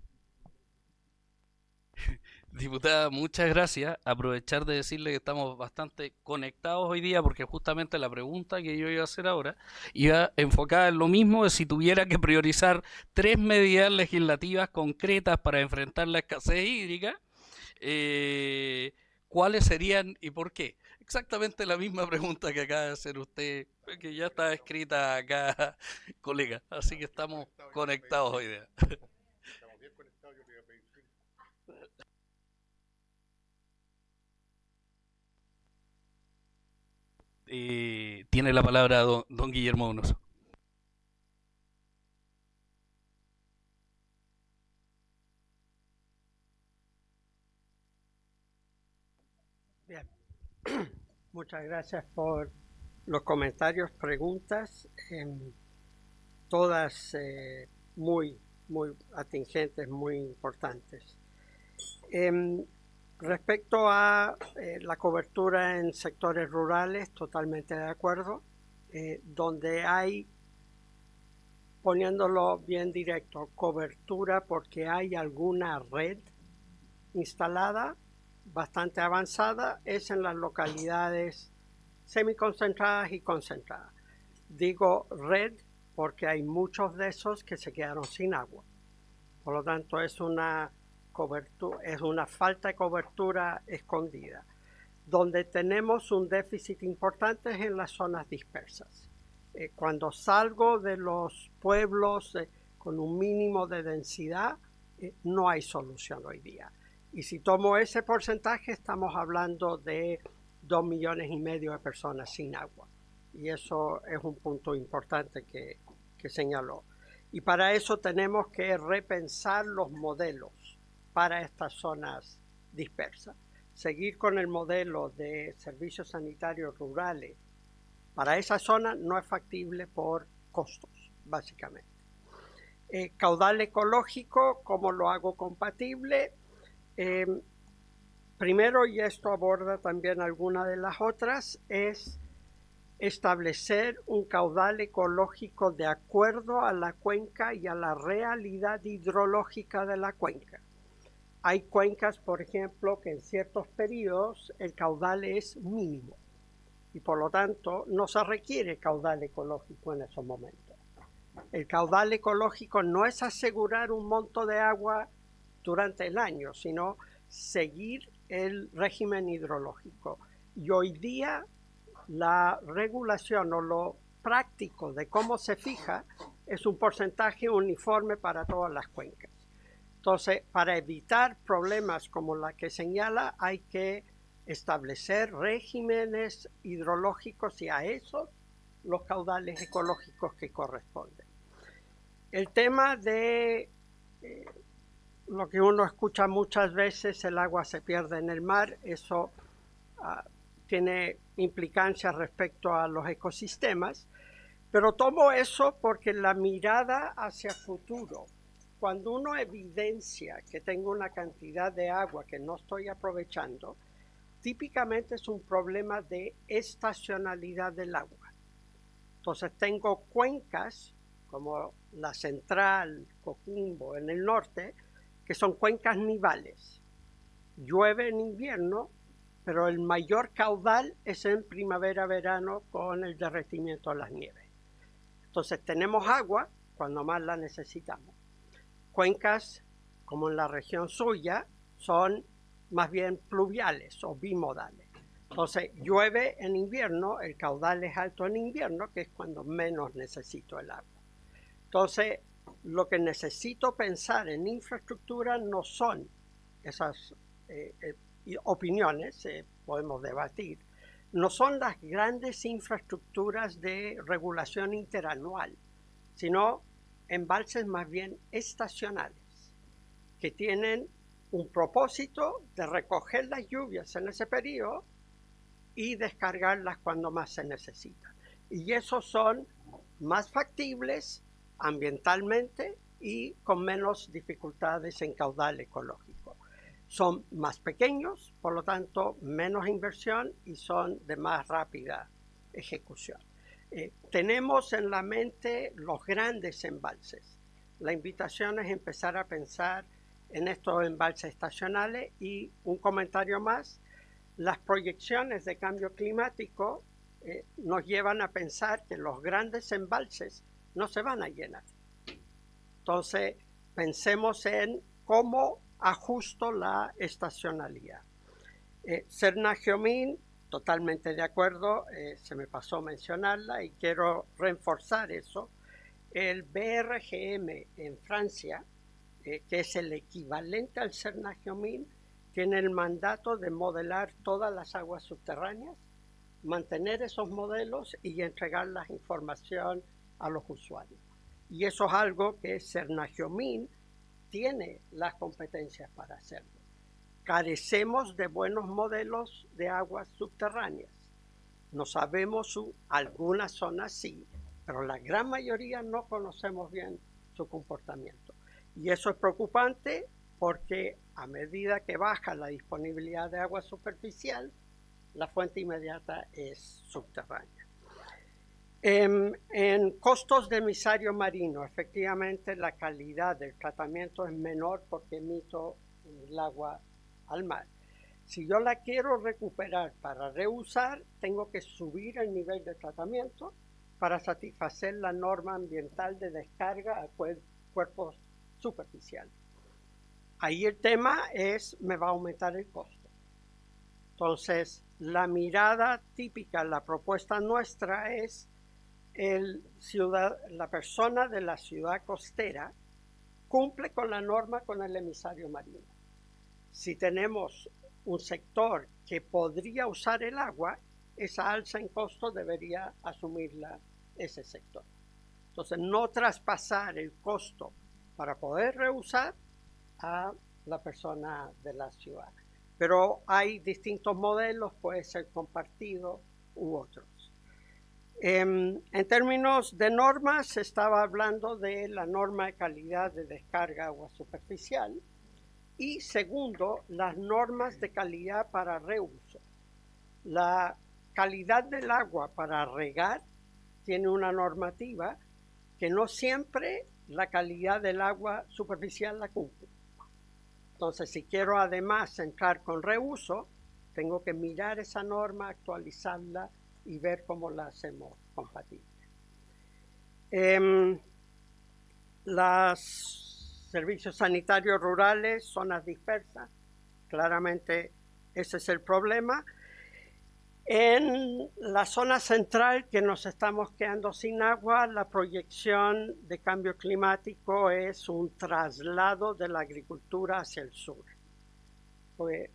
Diputada, muchas gracias. Aprovechar de decirle que estamos bastante conectados hoy día, porque justamente la pregunta que yo iba a hacer ahora iba enfocada en lo mismo, de si tuviera que priorizar 3 medidas legislativas concretas para enfrentar la escasez hídrica, ¿cuáles serían y por qué? Exactamente la misma pregunta que acaba de hacer usted, que ya está escrita acá, colega. Así que estamos conectados hoy día. Estamos bien conectados, yo le voy a pedir. Tiene la palabra don Guillermo Donoso. Bien, muchas gracias por los comentarios, preguntas, todas muy atingentes, muy importantes. Respecto a la cobertura en sectores rurales, totalmente de acuerdo, donde hay, poniéndolo bien directo, cobertura porque hay alguna red instalada bastante avanzada, es en las localidades semiconcentradas y concentradas. Digo red porque hay muchos de esos que se quedaron sin agua. Por lo tanto, es una falta de cobertura escondida. Donde tenemos un déficit importante es en las zonas dispersas. Cuando salgo de los pueblos con un mínimo de densidad, no hay solución hoy día. Y si tomo ese porcentaje, estamos hablando de 2,5 millones de personas sin agua. Y eso es un punto importante que señaló. Y para eso tenemos que repensar los modelos para estas zonas dispersas. Seguir con el modelo de servicios sanitarios rurales para esa zona no es factible por costos, básicamente. Caudal ecológico, ¿cómo lo hago compatible? Primero, y esto aborda también alguna de las otras, es establecer un caudal ecológico de acuerdo a la cuenca y a la realidad hidrológica de la cuenca. Hay cuencas, por ejemplo, que en ciertos periodos el caudal es mínimo y por lo tanto no se requiere caudal ecológico en esos momentos. El caudal ecológico no es asegurar un monto de agua durante el año, sino seguir el régimen hidrológico. Y hoy día la regulación o lo práctico de cómo se fija es un porcentaje uniforme para todas las cuencas. Entonces, para evitar problemas como la que señala, hay que establecer regímenes hidrológicos y a esos los caudales ecológicos que corresponden. El tema de lo que uno escucha muchas veces, el agua se pierde en el mar, eso tiene implicancias respecto a los ecosistemas, pero tomo eso porque la mirada hacia futuro, cuando uno evidencia que tengo una cantidad de agua que no estoy aprovechando, típicamente es un problema de estacionalidad del agua. Entonces tengo cuencas como la Central, Coquimbo, en el norte, que son cuencas nivales. Llueve en invierno, pero el mayor caudal es en primavera-verano con el derretimiento de las nieves. Entonces tenemos agua cuando más la necesitamos. Cuencas, como en la región suya, son más bien pluviales o bimodales. Entonces llueve en invierno, el caudal es alto en invierno, que es cuando menos necesito el agua. Entonces, lo que necesito pensar en infraestructura no son esas opiniones, podemos debatir, no son las grandes infraestructuras de regulación interanual, sino embalses más bien estacionales, que tienen un propósito de recoger las lluvias en ese periodo y descargarlas cuando más se necesitan. Y esos son más factibles ambientalmente y con menos dificultades en caudal ecológico. Son más pequeños, por lo tanto menos inversión y son de más rápida ejecución. Tenemos en la mente los grandes embalses. La invitación es empezar a pensar en estos embalses estacionales y un comentario más, las proyecciones de cambio climático nos llevan a pensar que los grandes embalses no se van a llenar. Entonces, pensemos en cómo ajusto la estacionalidad. Serna-Geomin, totalmente de acuerdo, se me pasó mencionarla y quiero reforzar eso. El BRGM en Francia, que es el equivalente al Serna-Geomin, tiene el mandato de modelar todas las aguas subterráneas, mantener esos modelos y entregar la información a los usuarios. Y eso es algo que Serna-Geomin tiene las competencias para hacerlo. Carecemos de buenos modelos de aguas subterráneas. No sabemos algunas zonas sí, pero la gran mayoría no conocemos bien su comportamiento. Y eso es preocupante porque a medida que baja la disponibilidad de agua superficial, la fuente inmediata es subterránea. En costos de emisario marino, efectivamente la calidad del tratamiento es menor porque emito el agua al mar. Si yo la quiero recuperar para reusar, tengo que subir el nivel de tratamiento para satisfacer la norma ambiental de descarga a cuerpos superficiales. Ahí el tema es, me va a aumentar el costo. Entonces, la mirada típica, la propuesta nuestra es la persona de la ciudad costera cumple con la norma con el emisario marino. Si tenemos un sector que podría usar el agua, esa alza en costo debería asumirla ese sector. Entonces, no traspasar el costo para poder reusar a la persona de la ciudad. Pero hay distintos modelos, puede ser compartido u otros. En términos de normas, se estaba hablando de la norma de calidad de descarga agua superficial y segundo, las normas de calidad para reuso. La calidad del agua para regar tiene una normativa que no siempre la calidad del agua superficial la cumple. Entonces, si quiero además entrar con reuso, tengo que mirar esa norma, actualizarla y ver cómo la hacemos compatible. Los servicios sanitarios rurales, zonas dispersas, claramente ese es el problema. En la zona central, que nos estamos quedando sin agua, la proyección de cambio climático es un traslado de la agricultura hacia el sur. Pues,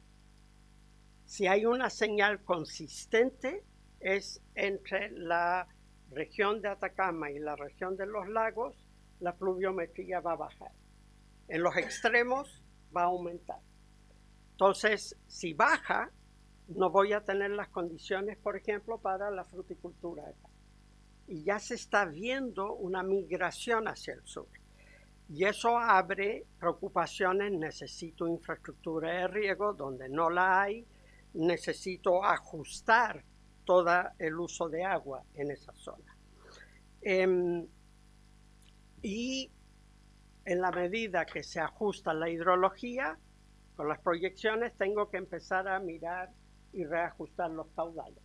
si hay una señal consistente, es entre la región de Atacama y la región de los lagos, la pluviometría va a bajar. En los extremos va a aumentar. Entonces, si baja, no voy a tener las condiciones, por ejemplo, para la fruticultura acá. Y ya se está viendo una migración hacia el sur. Y eso abre preocupaciones. Necesito infraestructura de riego donde no la hay. Necesito ajustar todo el uso de agua en esa zona. Y en la medida que se ajusta la hidrología, con las proyecciones tengo que empezar a mirar y reajustar los caudales.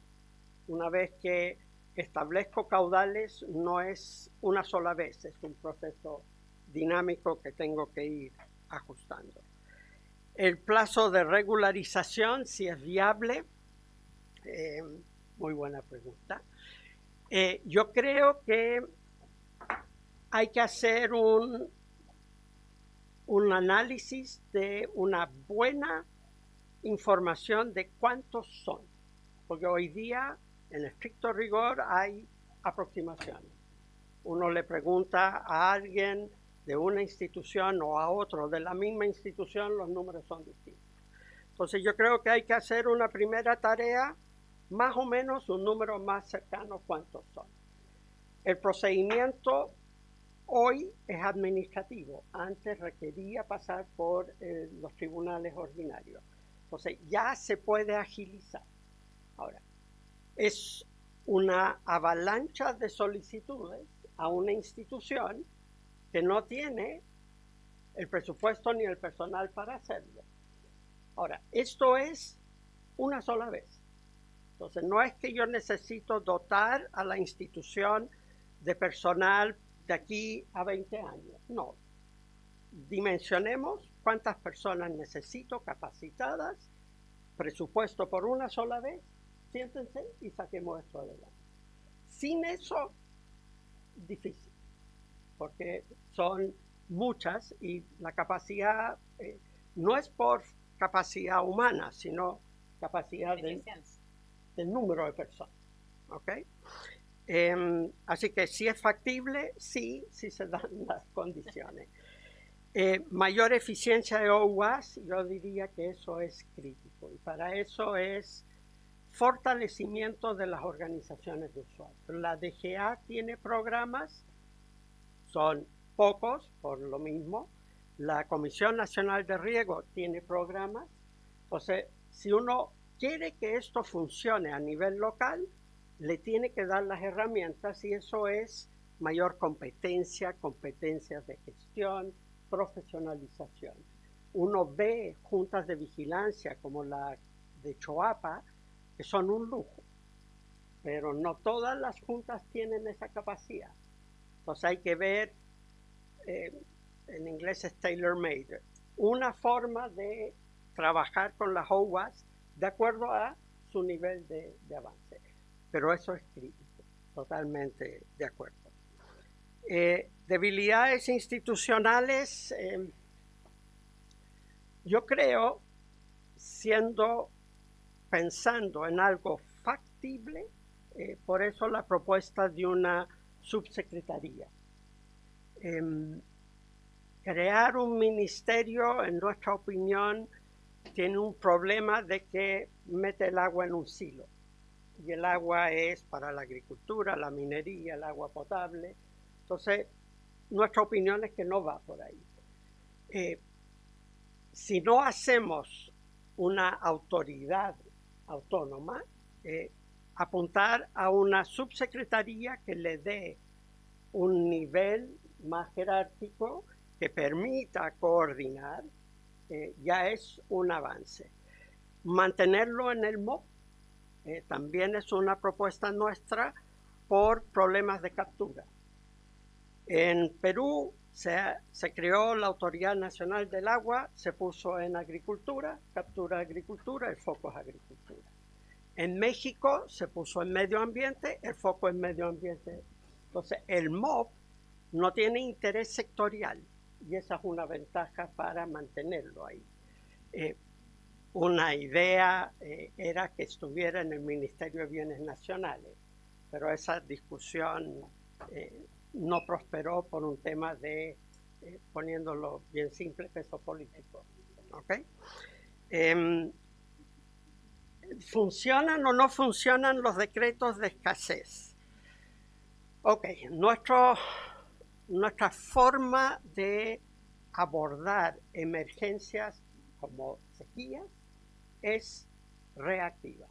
Una vez que establezco caudales, no es una sola vez, es un proceso dinámico que tengo que ir ajustando. El plazo de regularización, si es viable, muy buena pregunta. Yo creo que hay que hacer un análisis de una buena información de cuántos son, porque hoy día en estricto rigor hay aproximaciones. Uno le pregunta a alguien de una institución o a otro de la misma institución, los números son distintos. Entonces yo creo que hay que hacer una primera tarea, más o menos un número más cercano cuántos son. El procedimiento hoy es administrativo, antes requería pasar por los tribunales ordinarios. Entonces ya se puede agilizar. Ahora, es una avalancha de solicitudes a una institución que no tiene el presupuesto ni el personal para hacerlo. Ahora, esto es una sola vez. Entonces no es que yo necesito dotar a la institución de personal de aquí a 20 años, no. Dimensionemos cuántas personas necesito capacitadas, presupuesto por una sola vez, siéntense y saquemos esto adelante. Sin eso, difícil, porque son muchas y la capacidad no es por capacidad humana, sino capacidad del número de personas. ¿Okay? Así que si es factible, sí se dan las condiciones. Mayor eficiencia de OWASP, yo diría que eso es crítico, y para eso es fortalecimiento de las organizaciones de usuarios. La DGA tiene programas, son pocos por lo mismo. La Comisión Nacional de Riego tiene programas. Entonces, si uno quiere que esto funcione a nivel local, le tiene que dar las herramientas, y eso es mayor competencia, competencias de gestión, profesionalización. Uno ve juntas de vigilancia como la de Choapa, que son un lujo, pero no todas las juntas tienen esa capacidad. Entonces hay que ver, en inglés es tailor-made, una forma de trabajar con las OWASP de acuerdo a su nivel de avance. Pero eso es crítico, totalmente de acuerdo. Debilidades institucionales, yo creo, pensando en algo factible, por eso la propuesta de una subsecretaría. Crear un ministerio, en nuestra opinión, tiene un problema de que mete el agua en un silo. Y el agua es para la agricultura, la minería, el agua potable. Entonces, nuestra opinión es que no va por ahí. Si no hacemos una autoridad autónoma, apuntar a una subsecretaría que le dé un nivel más jerárquico que permita coordinar, ya es un avance. Mantenerlo en el MOP también es una propuesta nuestra por problemas de captura. En Perú se creó la Autoridad Nacional del Agua, se puso en agricultura, captura agricultura, el foco es agricultura. En México se puso en medio ambiente, el foco es medio ambiente. Entonces el MOP no tiene interés sectorial y esa es una ventaja para mantenerlo ahí. Una idea era que estuviera en el Ministerio de Bienes Nacionales, pero esa discusión no prosperó por un tema de, poniéndolo bien simple, peso político. ¿Okay? ¿Funcionan o no funcionan los decretos de escasez? Ok, nuestra forma de abordar emergencias como sequías es reactiva.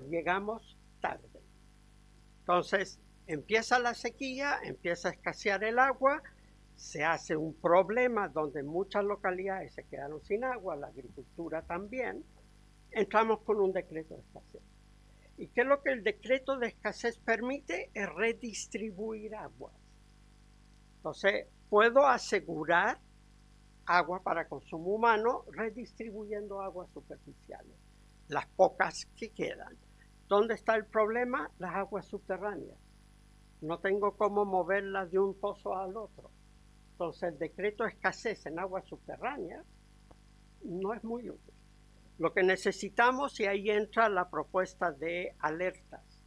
Llegamos tarde. Entonces, empieza la sequía, empieza a escasear el agua, se hace un problema donde muchas localidades se quedaron sin agua, la agricultura también. Entramos con un decreto de escasez. ¿Y qué es lo que el decreto de escasez permite? Es redistribuir aguas. Entonces, puedo asegurar agua para consumo humano redistribuyendo aguas superficiales, las pocas que quedan. ¿Dónde está el problema? Las aguas subterráneas. No tengo cómo moverlas de un pozo al otro. Entonces, el decreto de escasez en aguas subterráneas no es muy útil. Lo que necesitamos, y ahí entra la propuesta de alertas,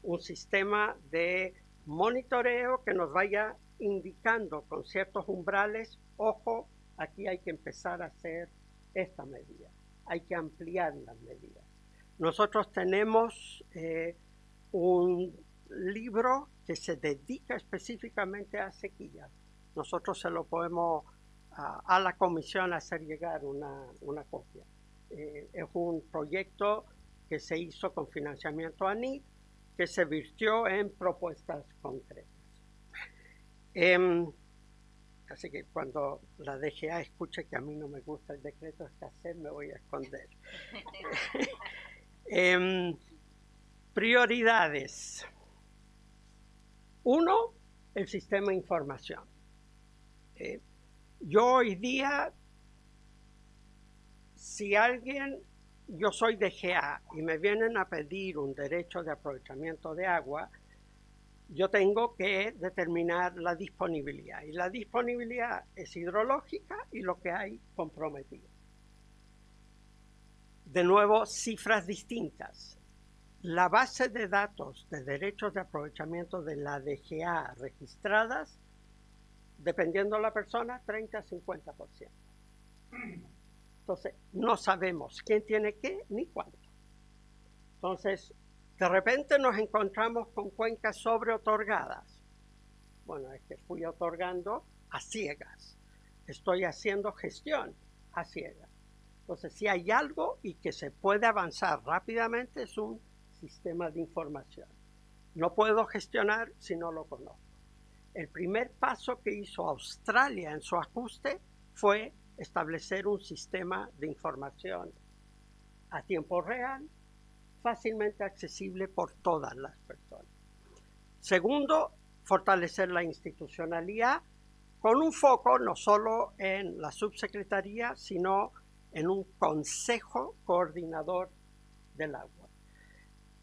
un sistema de monitoreo que nos vaya indicando con ciertos umbrales, ojo, aquí hay que empezar a hacer esta medida, hay que ampliar las medidas. Nosotros tenemos un libro que se dedica específicamente a sequías. Nosotros se lo podemos a la comisión hacer llegar una copia. Es un proyecto que se hizo con financiamiento ANID, que se virtió en propuestas concretas. Así que cuando la DGA escuche que a mí no me gusta el decreto de escasez, me voy a esconder. Prioridades. 1, el sistema de información. Yo hoy día, si yo soy DGA y me vienen a pedir un derecho de aprovechamiento de agua, yo tengo que determinar la disponibilidad. Y la disponibilidad es hidrológica y lo que hay comprometido. De nuevo, cifras distintas. La base de datos de derechos de aprovechamiento de la DGA registradas, dependiendo de la persona, 30 a 50%. Entonces, no sabemos quién tiene qué ni cuánto. Entonces, de repente nos encontramos con cuencas sobreotorgadas. Bueno, es que fui otorgando a ciegas. Estoy haciendo gestión a ciegas. Entonces, si hay algo y que se puede avanzar rápidamente, es un sistema de información. No puedo gestionar si no lo conozco. El primer paso que hizo Australia en su ajuste fue establecer un sistema de información a tiempo real, fácilmente accesible por todas las personas. Segundo, fortalecer la institucionalidad con un foco no solo en la subsecretaría, sino en un consejo coordinador del agua.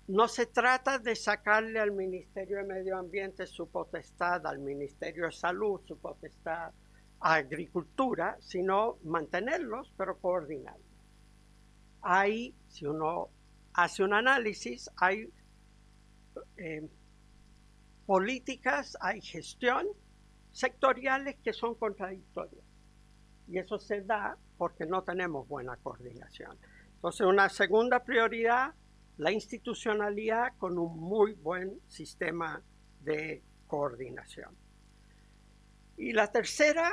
No se trata de sacarle al Ministerio de Medio Ambiente su potestad, al Ministerio de Salud su potestad, a Agricultura, sino mantenerlos, pero coordinarlos. Hay, si uno hace un análisis, hay políticas, hay gestión sectoriales que son contradictorias. Y eso se da porque no tenemos buena coordinación. Entonces, una segunda prioridad, la institucionalidad con un muy buen sistema de coordinación. Y la tercera,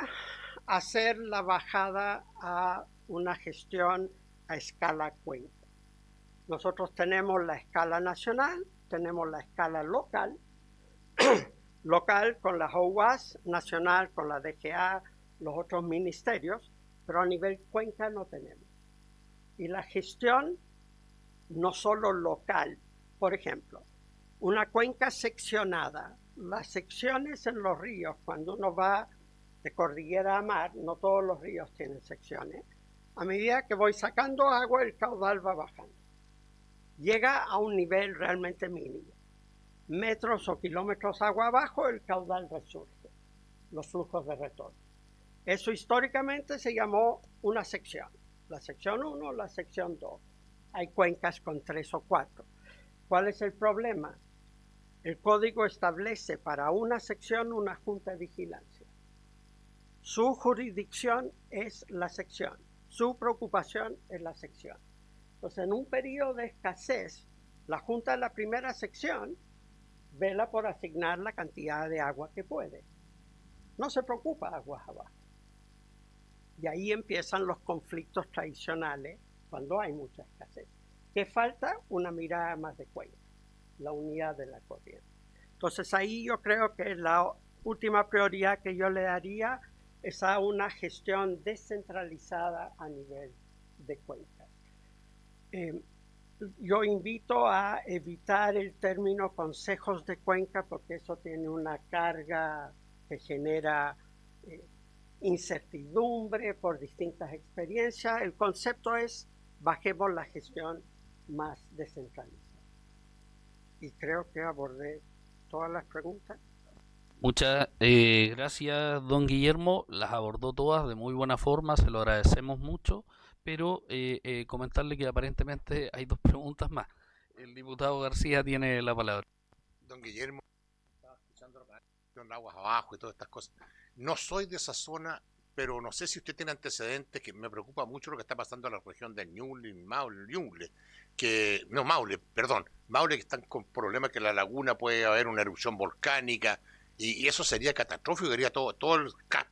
hacer la bajada a una gestión a escala cuenca. Nosotros tenemos la escala nacional, tenemos la escala local, local con las OWAS, nacional con la DGA, los otros ministerios, pero a nivel cuenca no tenemos. Y la gestión, no solo local, Por ejemplo, una cuenca seccionada. Las secciones en los ríos, cuando uno va de cordillera a mar, no todos los ríos tienen secciones. A medida que voy sacando agua, el caudal va bajando. Llega a un nivel realmente mínimo. Metros o kilómetros agua abajo, el caudal resurge, los flujos de retorno. Eso históricamente se llamó una sección. La sección 1, la sección 2. Hay cuencas con 3 o 4. ¿Cuál es el problema? El código establece para una sección una junta de vigilancia. Su jurisdicción es la sección. Su preocupación es la sección. Entonces, en un periodo de escasez, la junta de la primera sección vela por asignar la cantidad de agua que puede. No se preocupa aguas abajo. Y ahí empiezan los conflictos tradicionales cuando hay mucha escasez. ¿Qué falta? Una mirada más de cuenca, la unidad de la corriente. Entonces ahí yo creo que la última prioridad que yo le daría es a una gestión descentralizada a nivel de cuencas. Yo invito a evitar el término consejos de cuenca porque eso tiene una carga que genera incertidumbre por distintas experiencias. El concepto es bajemos la gestión más descentralizada. Y creo que abordé todas las preguntas. Muchas gracias, don Guillermo. Las abordó todas de muy buena forma, se lo agradecemos mucho, pero comentarle que aparentemente hay 2 preguntas más. El diputado García tiene la palabra. Don Guillermo, estaba escuchando lo que en aguas abajo y todas estas cosas. No soy de esa zona, pero no sé si usted tiene antecedentes, que me preocupa mucho lo que está pasando en la región de Ñuble, Maule, Maule, que están con problemas que en la laguna puede haber una erupción volcánica, y eso sería catastrófico, sería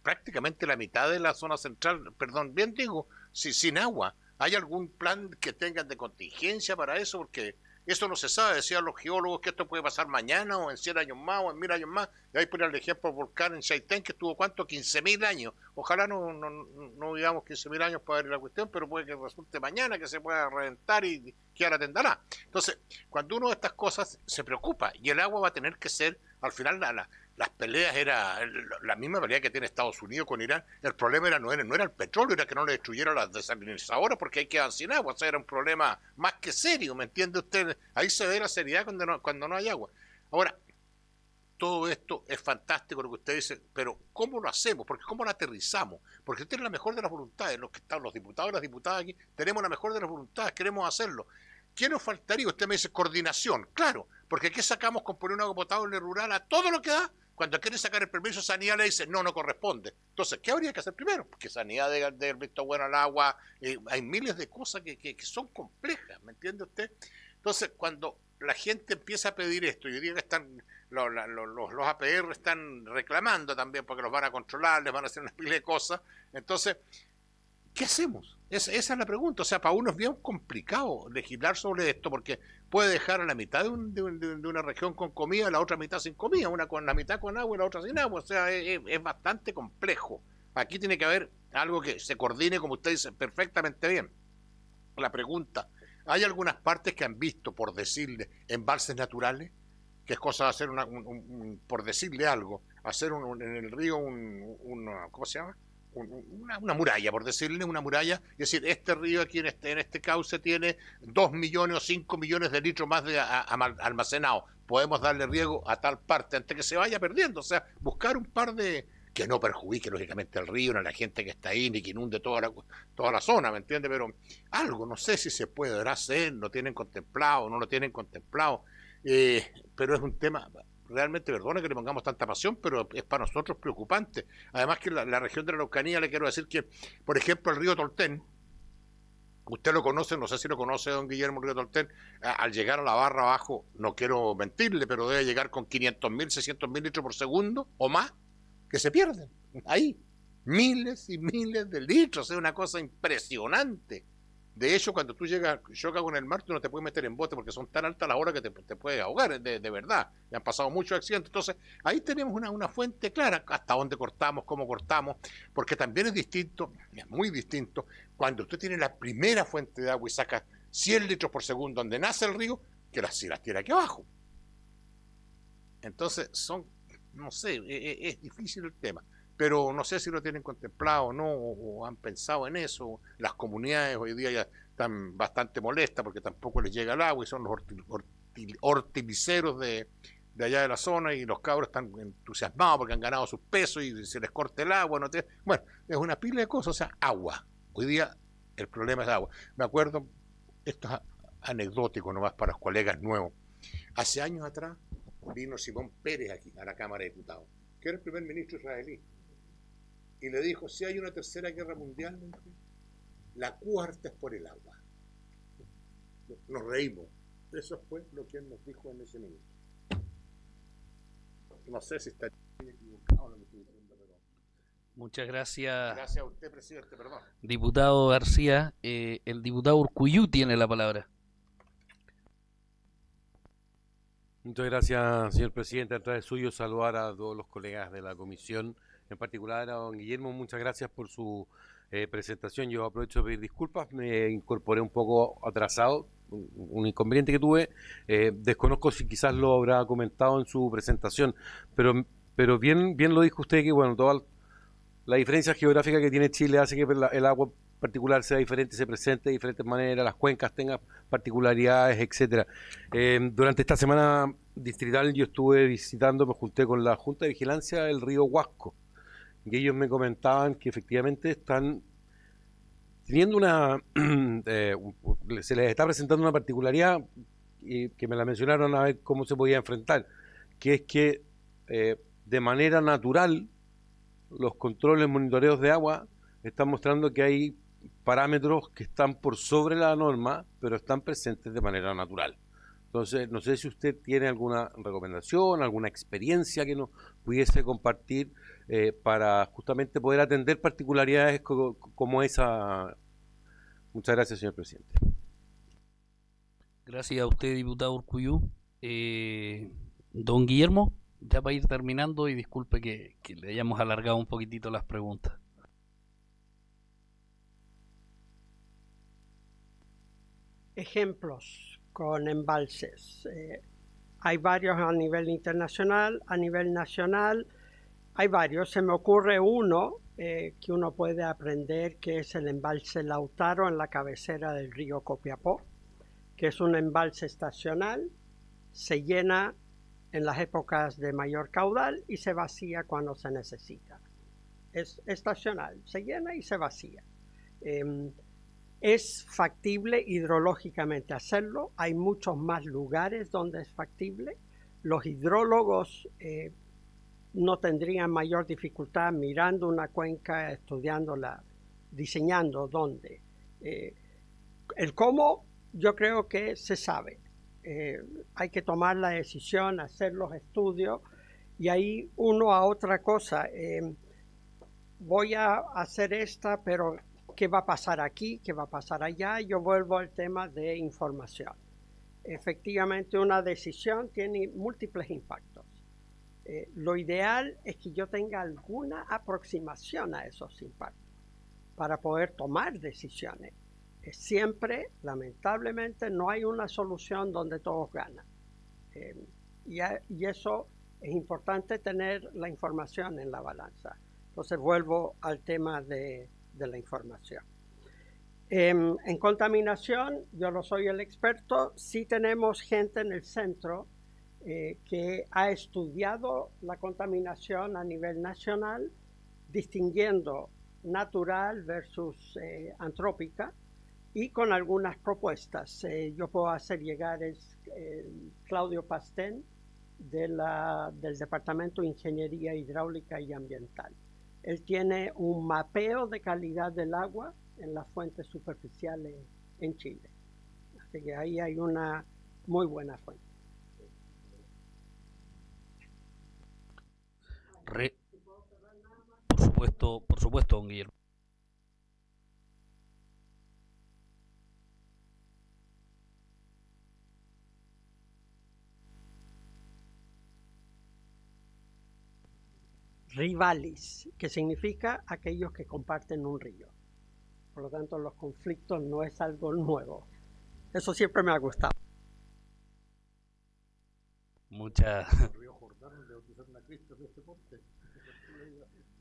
prácticamente la mitad de la zona central, bien digo, sin agua. ¿Hay algún plan que tengan de contingencia para eso? Porque eso no se sabe, decían los geólogos que esto puede pasar mañana o en 100 años más o en 1000 años más. Y ahí poner el ejemplo del volcán en Chaitén, que estuvo ¿cuánto? 15.000 años. Ojalá no digamos 15.000 años para ver la cuestión, pero puede que resulte mañana que se pueda reventar y que ahora atenderá. Entonces, cuando uno de estas cosas se preocupa, y el agua va a tener que ser, al final las peleas era la misma pelea que tiene Estados Unidos con Irán. El problema no era el petróleo, era que no le destruyeran las desalinizadoras porque ahí quedan sin agua. O sea, era un problema más que serio, ¿me entiende usted? Ahí se ve la seriedad cuando no hay agua. Ahora, todo esto es fantástico lo que usted dice, pero ¿cómo lo hacemos? Porque ¿cómo lo aterrizamos? Porque usted tiene la mejor de las voluntades, los que están los diputados y las diputadas aquí, tenemos la mejor de las voluntades, queremos hacerlo. ¿Qué nos faltaría? Usted me dice coordinación, claro, porque ¿qué sacamos con poner un agua potable rural a todo lo que da? Cuando quieren sacar el permiso, Sanidad le dice, no corresponde. Entonces, ¿qué habría que hacer primero? Porque Sanidad debe el visto bueno al agua, hay miles de cosas que son complejas, ¿me entiende usted? Entonces, cuando la gente empieza a pedir esto, yo diría que están los APR están reclamando también porque los van a controlar, les van a hacer una pila de cosas. Entonces, ¿qué hacemos? Esa es la pregunta. O sea, para uno es bien complicado legislar sobre esto porque puede dejar a la mitad de una región con comida, la otra mitad sin comida, una con la mitad con agua y la otra sin agua. O sea, es bastante complejo. Aquí tiene que haber algo que se coordine, como usted dice, perfectamente bien. La pregunta, ¿hay algunas partes que han visto, por decirle, embalses naturales? Que es cosa de hacer por decirle algo, hacer en el río ¿cómo se llama? Una muralla, por decirle, una muralla, es decir, este río aquí en este cauce tiene 2 millones o 5 millones de litros más de almacenado, podemos darle riego a tal parte antes que se vaya perdiendo, o sea, buscar un par de, que no perjudique lógicamente el río, ni a la gente que está ahí, ni que inunde toda la zona, ¿me entiende? Pero algo, no sé si se puede hacer, lo tienen contemplado, no lo tienen contemplado, pero es un tema... Realmente, perdone que le pongamos tanta pasión, pero es para nosotros preocupante. Además que la región de la Araucanía, le quiero decir que, por ejemplo, el río Tolten, usted lo conoce, no sé si lo conoce don Guillermo, el río Tolten, al llegar a la barra abajo, no quiero mentirle, pero debe llegar con 500.000, 600.000 litros por segundo o más, que se pierden. Ahí, miles y miles de litros, es una cosa impresionante. De hecho, cuando tú chocas con el mar, tú no te puedes meter en bote porque son tan altas las horas que te puedes ahogar, de verdad. Y han pasado muchos accidentes. Entonces, ahí tenemos una fuente clara, hasta dónde cortamos, cómo cortamos, porque también es distinto, es muy distinto, cuando usted tiene la primera fuente de agua y saca 100 litros por segundo donde nace el río, si las tiene aquí abajo. Entonces no sé, es difícil el tema, pero no sé si lo tienen contemplado o no, o han pensado en eso. Las comunidades hoy día ya están bastante molestas porque tampoco les llega el agua y son los hortiliceros de allá de la zona, y los cabros están entusiasmados porque han ganado sus pesos y se les corta el agua. Bueno, es una pila de cosas, o sea, agua. Hoy día el problema es agua. Me acuerdo, esto es anecdótico nomás para los colegas nuevos. Hace años atrás vino Simón Pérez aquí a la Cámara de Diputados, que era el primer ministro israelí, y le dijo: si hay una tercera guerra mundial, la cuarta es por el agua. Nos reímos. Eso fue lo que él nos dijo en ese minuto. No sé si está equivocado lo que estoy diciendo, pero... Muchas gracias. Gracias a usted, presidente, perdón. Diputado García, el diputado Urcuyú tiene la palabra. Muchas gracias, señor presidente. A través suyo saludar a todos los colegas de la comisión, en particular a don Guillermo. Muchas gracias por su presentación. Yo aprovecho de pedir disculpas, me incorporé un poco atrasado, un inconveniente que tuve. Desconozco si quizás lo habrá comentado en su presentación, pero bien lo dijo usted, que bueno, toda la diferencia geográfica que tiene Chile hace que el agua particular sea diferente, se presente de diferentes maneras, las cuencas tengan particularidades, etcétera. Durante esta semana distrital yo estuve visitando, me junté con la Junta de Vigilancia del río Huasco, y ellos me comentaban que efectivamente están teniendo se les está presentando una particularidad, y que me la mencionaron a ver cómo se podía enfrentar, que es que de manera natural los controles, monitoreos de agua están mostrando que hay parámetros que están por sobre la norma, pero están presentes de manera natural. Entonces, no sé si usted tiene alguna recomendación, alguna experiencia que nos pudiese compartir para justamente poder atender particularidades como esa. Muchas gracias, señor presidente. Gracias a usted, diputado Urcuyú. Don Guillermo, ya para ir terminando, y disculpe que le hayamos alargado un poquitito las preguntas. Ejemplos con embalses. Hay varios a nivel internacional, a nivel nacional. Hay varios. Se me ocurre uno que uno puede aprender, que es el embalse Lautaro en la cabecera del río Copiapó, que es un embalse estacional. Se llena en las épocas de mayor caudal y se vacía cuando se necesita. Es estacional, se llena y se vacía. Es factible hidrológicamente hacerlo. Hay muchos más lugares donde es factible. Los hidrólogos no tendrían mayor dificultad mirando una cuenca, estudiándola, diseñando dónde. El cómo, yo creo que se sabe. Hay que tomar la decisión, hacer los estudios, y ahí uno a otra cosa. Voy a hacer esta, pero ¿qué va a pasar aquí? ¿Qué va a pasar allá? Yo vuelvo al tema de información. Efectivamente, una decisión tiene múltiples impactos. Lo ideal es que yo tenga alguna aproximación a esos impactos para poder tomar decisiones. Siempre, lamentablemente, no hay una solución donde todos ganan. Y eso es importante, tener la información en la balanza. Entonces vuelvo al tema de la información. En contaminación, yo no soy el experto. Sí tenemos gente en el centro que ha estudiado la contaminación a nivel nacional, distinguiendo natural versus antrópica, y con algunas propuestas. Yo puedo hacer llegar Claudio Pastén del Departamento de Ingeniería Hidráulica y Ambiental. Él tiene un mapeo de calidad del agua en las fuentes superficiales en Chile. Así que ahí hay una muy buena fuente. Por supuesto, don Guillermo. Rivalis, que significa aquellos que comparten un río. Por lo tanto, los conflictos no es algo nuevo. Eso siempre me ha gustado.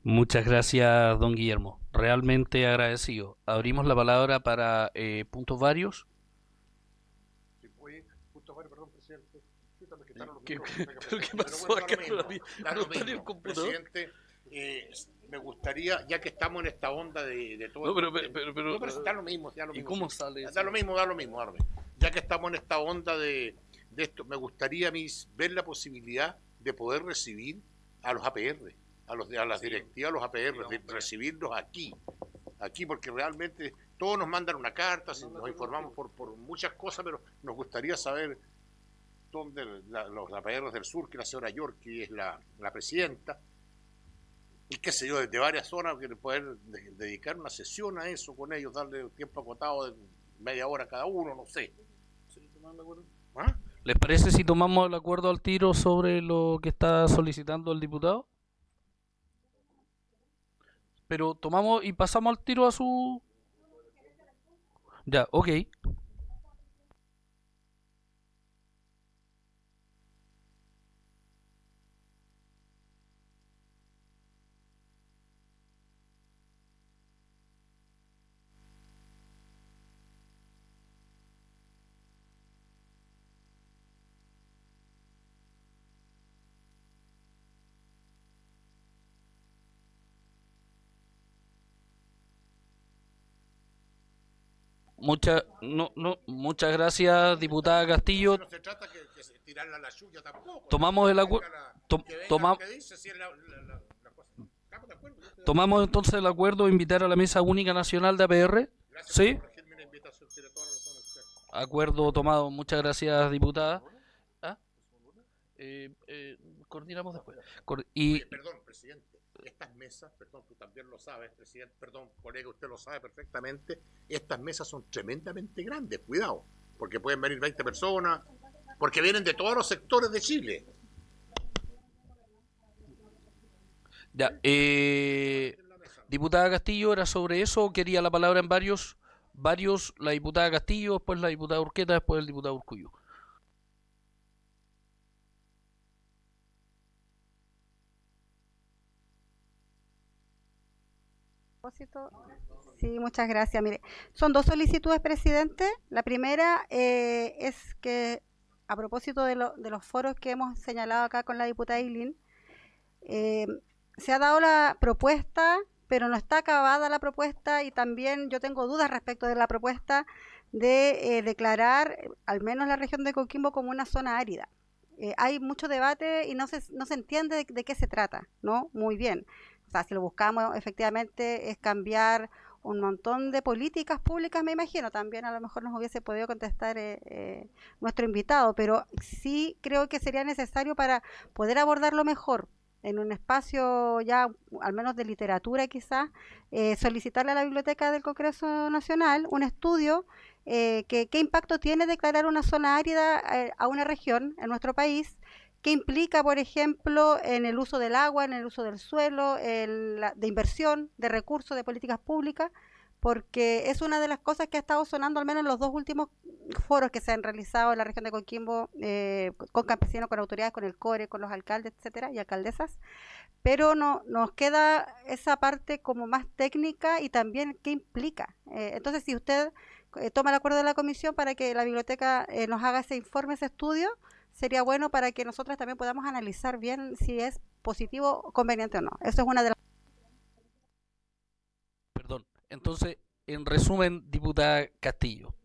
Muchas gracias, don Guillermo. Realmente agradecido. Abrimos la palabra para puntos varios. ¿Qué pasó acá? Presidente, me gustaría, ya que estamos en esta onda de todo... No, pero da lo mismo, da lo ¿y mismo. cómo sale eso? Da lo mismo. Ya que estamos en esta onda de esto, me gustaría a mí ver la posibilidad de poder recibir a los APR, a las directivas, a los APR, de recibirlos aquí, porque realmente todos nos mandan una carta, nos informamos por muchas cosas, pero nos gustaría saber dónde los APR del sur, que la señora York, que es la presidenta, y qué sé yo, desde varias zonas, que poder dedicar una sesión a eso con ellos, darle un tiempo acotado de media hora cada uno, no sé. ¿Ah? ¿Les parece si tomamos el acuerdo al tiro sobre lo que está solicitando el diputado? Pero tomamos y pasamos al tiro a su... Ya, ok. Muchas gracias, diputada Castillo. No se trata que tirarla a la suya tampoco. Tomamos el acuerdo. Tomamos entonces el acuerdo de invitar a la Mesa Única Nacional de APR. ¿Sí? Acuerdo tomado. Muchas gracias, diputada. ¿Ah? Coordinamos después. Oye, perdón, presidente. Estas mesas, perdón, tú también lo sabes, presidente, perdón, colega, usted lo sabe perfectamente, estas mesas son tremendamente grandes, cuidado, porque pueden venir 20 personas, porque vienen de todos los sectores de Chile. Ya, diputada Castillo, ¿era sobre eso o quería la palabra en varios, la diputada Castillo, después la diputada Urqueta, después el diputado Urcuyo? Sí, muchas gracias. Mire, son dos solicitudes, presidente. La primera es que, a propósito de los foros que hemos señalado acá con la diputada Eileen, se ha dado la propuesta, pero no está acabada la propuesta, y también yo tengo dudas respecto de la propuesta de declarar al menos la región de Coquimbo como una zona árida. Hay mucho debate y no se entiende de qué se trata, ¿no? Muy bien. O sea, si lo buscamos, efectivamente, es cambiar un montón de políticas públicas, me imagino. También a lo mejor nos hubiese podido contestar nuestro invitado, pero sí creo que sería necesario, para poder abordarlo mejor en un espacio ya, al menos de literatura quizás, solicitarle a la Biblioteca del Congreso Nacional un estudio qué impacto tiene declarar una zona árida a una región en nuestro país, qué implica, por ejemplo, en el uso del agua, en el uso del suelo, de inversión, de recursos, de políticas públicas, porque es una de las cosas que ha estado sonando, al menos en los dos últimos foros que se han realizado en la región de Coquimbo, con campesinos, con autoridades, con el CORE, con los alcaldes, etcétera, y alcaldesas, pero nos queda esa parte como más técnica y también qué implica. Entonces, si usted toma el acuerdo de la comisión para que la biblioteca nos haga ese informe, ese estudio, sería bueno para que nosotros también podamos analizar bien si es positivo, conveniente o no. Eso es una de las... Perdón, entonces, en resumen, diputada Castillo.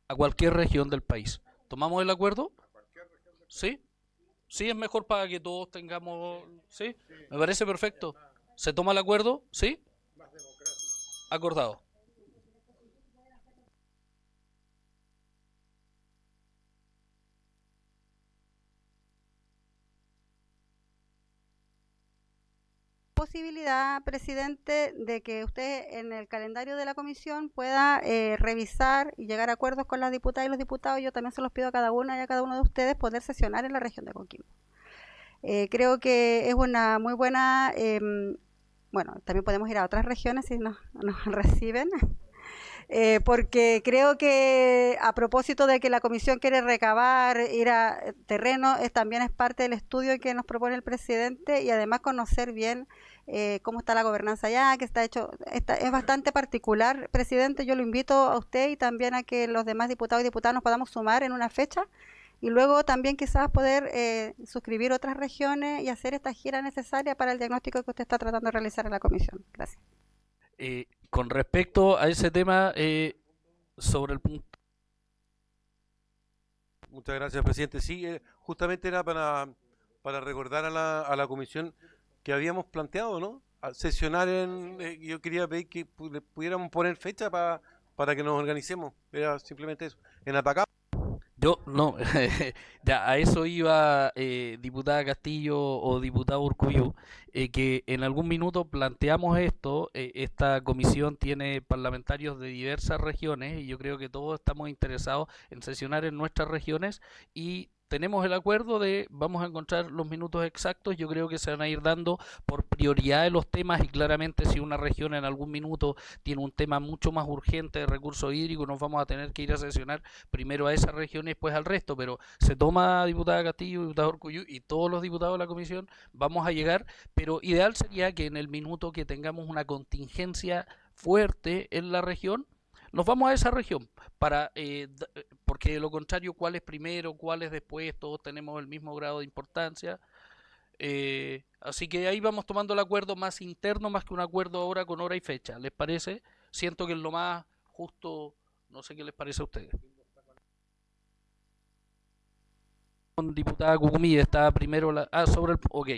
A cualquier región del país. ¿Tomamos el acuerdo? ¿Sí? Sí, es mejor para que todos tengamos... ¿Sí? Me parece perfecto. ¿Se toma el acuerdo? ¿Sí? Acordado. Posibilidad, presidente, de que usted en el calendario de la comisión pueda revisar y llegar a acuerdos con las diputadas y los diputados. Yo también se los pido a cada una y a cada uno de ustedes poder sesionar en la región de Coquimbo. Creo que es una muy buena bueno, también podemos ir a otras regiones si nos reciben. Porque creo que a propósito de que la comisión quiere recabar, ir a terreno, también es parte del estudio que nos propone el presidente y además conocer bien cómo está la gobernanza allá, que está hecho, es bastante particular. Presidente, yo lo invito a usted y también a que los demás diputados y diputadas nos podamos sumar en una fecha y luego también quizás poder suscribir otras regiones y hacer esta gira necesaria para el diagnóstico que usted está tratando de realizar en la comisión. Gracias. Con respecto a ese tema, sobre el punto. Muchas gracias, presidente. Sí, justamente era para recordar a la comisión que habíamos planteado, ¿no? A sesionar yo quería pedir que pudiéramos poner fecha para que nos organicemos. Era simplemente eso. En Atacama. Yo, no, ya a eso iba, diputada Castillo o diputado Urcuyu, que en algún minuto planteamos esto. Esta comisión tiene parlamentarios de diversas regiones y yo creo que todos estamos interesados en sesionar en nuestras regiones y tenemos el acuerdo de vamos a encontrar los minutos exactos. Yo creo que se van a ir dando por prioridad de los temas y claramente si una región en algún minuto tiene un tema mucho más urgente de recursos hídricos, nos vamos a tener que ir a sesionar primero a esa región y después al resto, pero se toma, diputada Castillo, diputado Urcuyu y todos los diputados de la comisión vamos a llegar, pero ideal sería que en el minuto que tengamos una contingencia fuerte en la región, nos vamos a esa región para porque de lo contrario, cuál es primero, cuál es después, todos tenemos el mismo grado de importancia. Así que ahí vamos tomando el acuerdo más interno, más que un acuerdo ahora con hora y fecha. ¿Les parece? Siento que es lo más justo, no sé qué les parece a ustedes. Diputada Cucumí, está primero la... Ah, sobre el... Ok.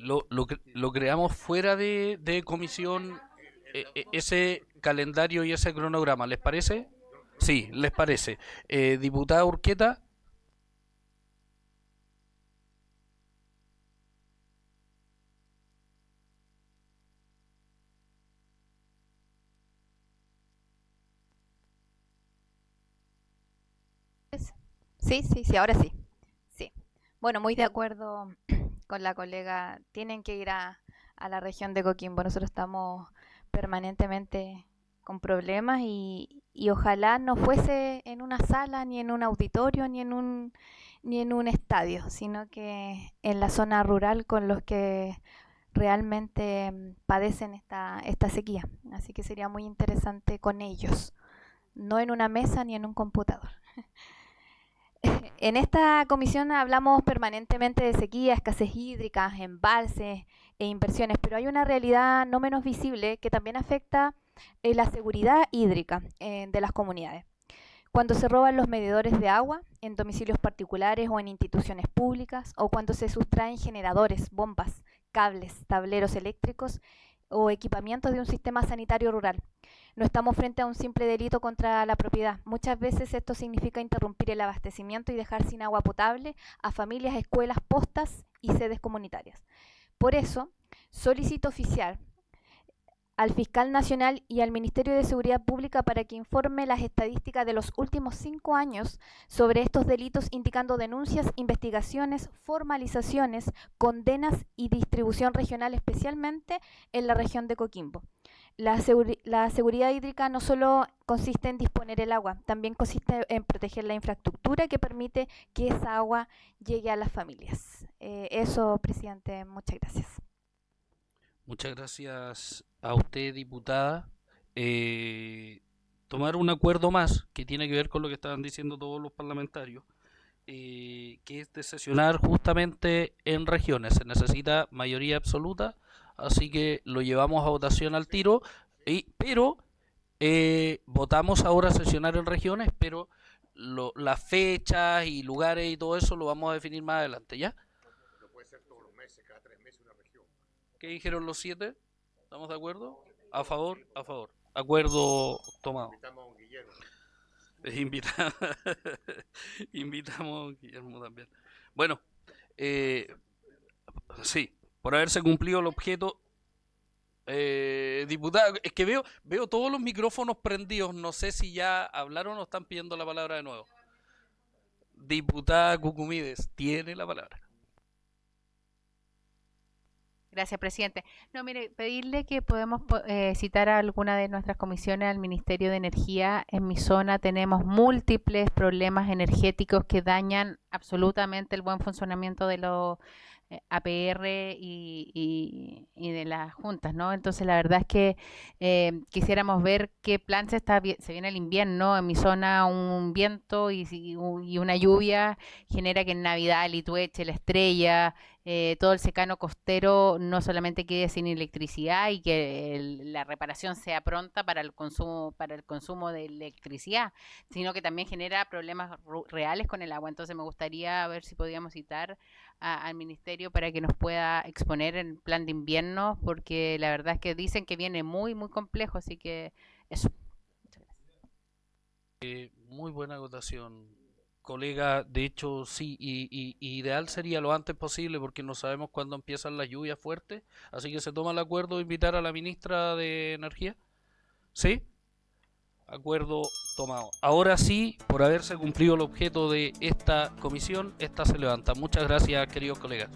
Lo creamos fuera de comisión, ese calendario y ese cronograma, ¿les parece? Sí, les parece. Diputada Urqueta. Sí, ahora sí. Sí. Bueno, muy de acuerdo con la colega. Tienen que ir a la región de Coquimbo. Nosotros estamos permanentemente con problemas y ojalá no fuese en una sala, ni en un auditorio, ni en un estadio, sino que en la zona rural con los que realmente padecen esta sequía. Así que sería muy interesante con ellos, no en una mesa ni en un computador. En esta comisión hablamos permanentemente de sequía, escasez hídrica, embalses e inversiones, pero hay una realidad no menos visible que también afecta la seguridad hídrica de las comunidades. Cuando se roban los medidores de agua en domicilios particulares o en instituciones públicas, o cuando se sustraen generadores, bombas, cables, tableros eléctricos o equipamientos de un sistema sanitario rural. No estamos frente a un simple delito contra la propiedad. Muchas veces esto significa interrumpir el abastecimiento y dejar sin agua potable a familias, escuelas, postas y sedes comunitarias. Por eso, solicito oficial al Fiscal Nacional y al Ministerio de Seguridad Pública para que informe las estadísticas de los últimos 5 años sobre estos delitos, indicando denuncias, investigaciones, formalizaciones, condenas y distribución regional, especialmente en la región de Coquimbo. La seguridad hídrica no solo consiste en disponer el agua, también consiste en proteger la infraestructura que permite que esa agua llegue a las familias. Eso, presidente, muchas gracias. Muchas gracias a usted, diputada. Tomar un acuerdo más que tiene que ver con lo que estaban diciendo todos los parlamentarios. que es de sesionar justamente en regiones. Se necesita mayoría absoluta, así que lo llevamos a votación al tiro, pero votamos ahora sesionar en regiones, pero las fechas y lugares y todo eso lo vamos a definir más adelante, ¿ya? No puede ser todos los meses, cada 3 meses una región. ¿Qué dijeron los 7? ¿Estamos de acuerdo? A favor, a favor. Acuerdo tomado. Invitamos a don Guillermo. Invitamos a Guillermo también. Bueno, sí, por haberse cumplido el objeto. Diputado, es que veo todos los micrófonos prendidos. No sé si ya hablaron o están pidiendo la palabra de nuevo. Diputada Cucumides, tiene la palabra. Gracias, presidente. No, mire, pedirle que podemos citar a alguna de nuestras comisiones al Ministerio de Energía. En mi zona tenemos múltiples problemas energéticos que dañan absolutamente el buen funcionamiento de los APR y de las juntas, ¿no? Entonces, la verdad es que quisiéramos ver qué plan se viene el invierno. En mi zona un viento y una lluvia genera que en Navidad Litueche, La Estrella, todo el secano costero no solamente quede sin electricidad y que la reparación sea pronta para el consumo de electricidad, sino que también genera problemas reales con el agua. Entonces me gustaría ver si podíamos citar al ministerio para que nos pueda exponer el plan de invierno, porque la verdad es que dicen que viene muy, muy complejo, así que eso. Muchas gracias. Muy buena acotación, colega. De hecho, sí, y ideal sería lo antes posible porque no sabemos cuándo empiezan las lluvias fuertes, así que se toma el acuerdo de invitar a la ministra de Energía. ¿Sí? Acuerdo tomado. Ahora sí, por haberse cumplido el objeto de esta comisión, esta se levanta. Muchas gracias, queridos colegas.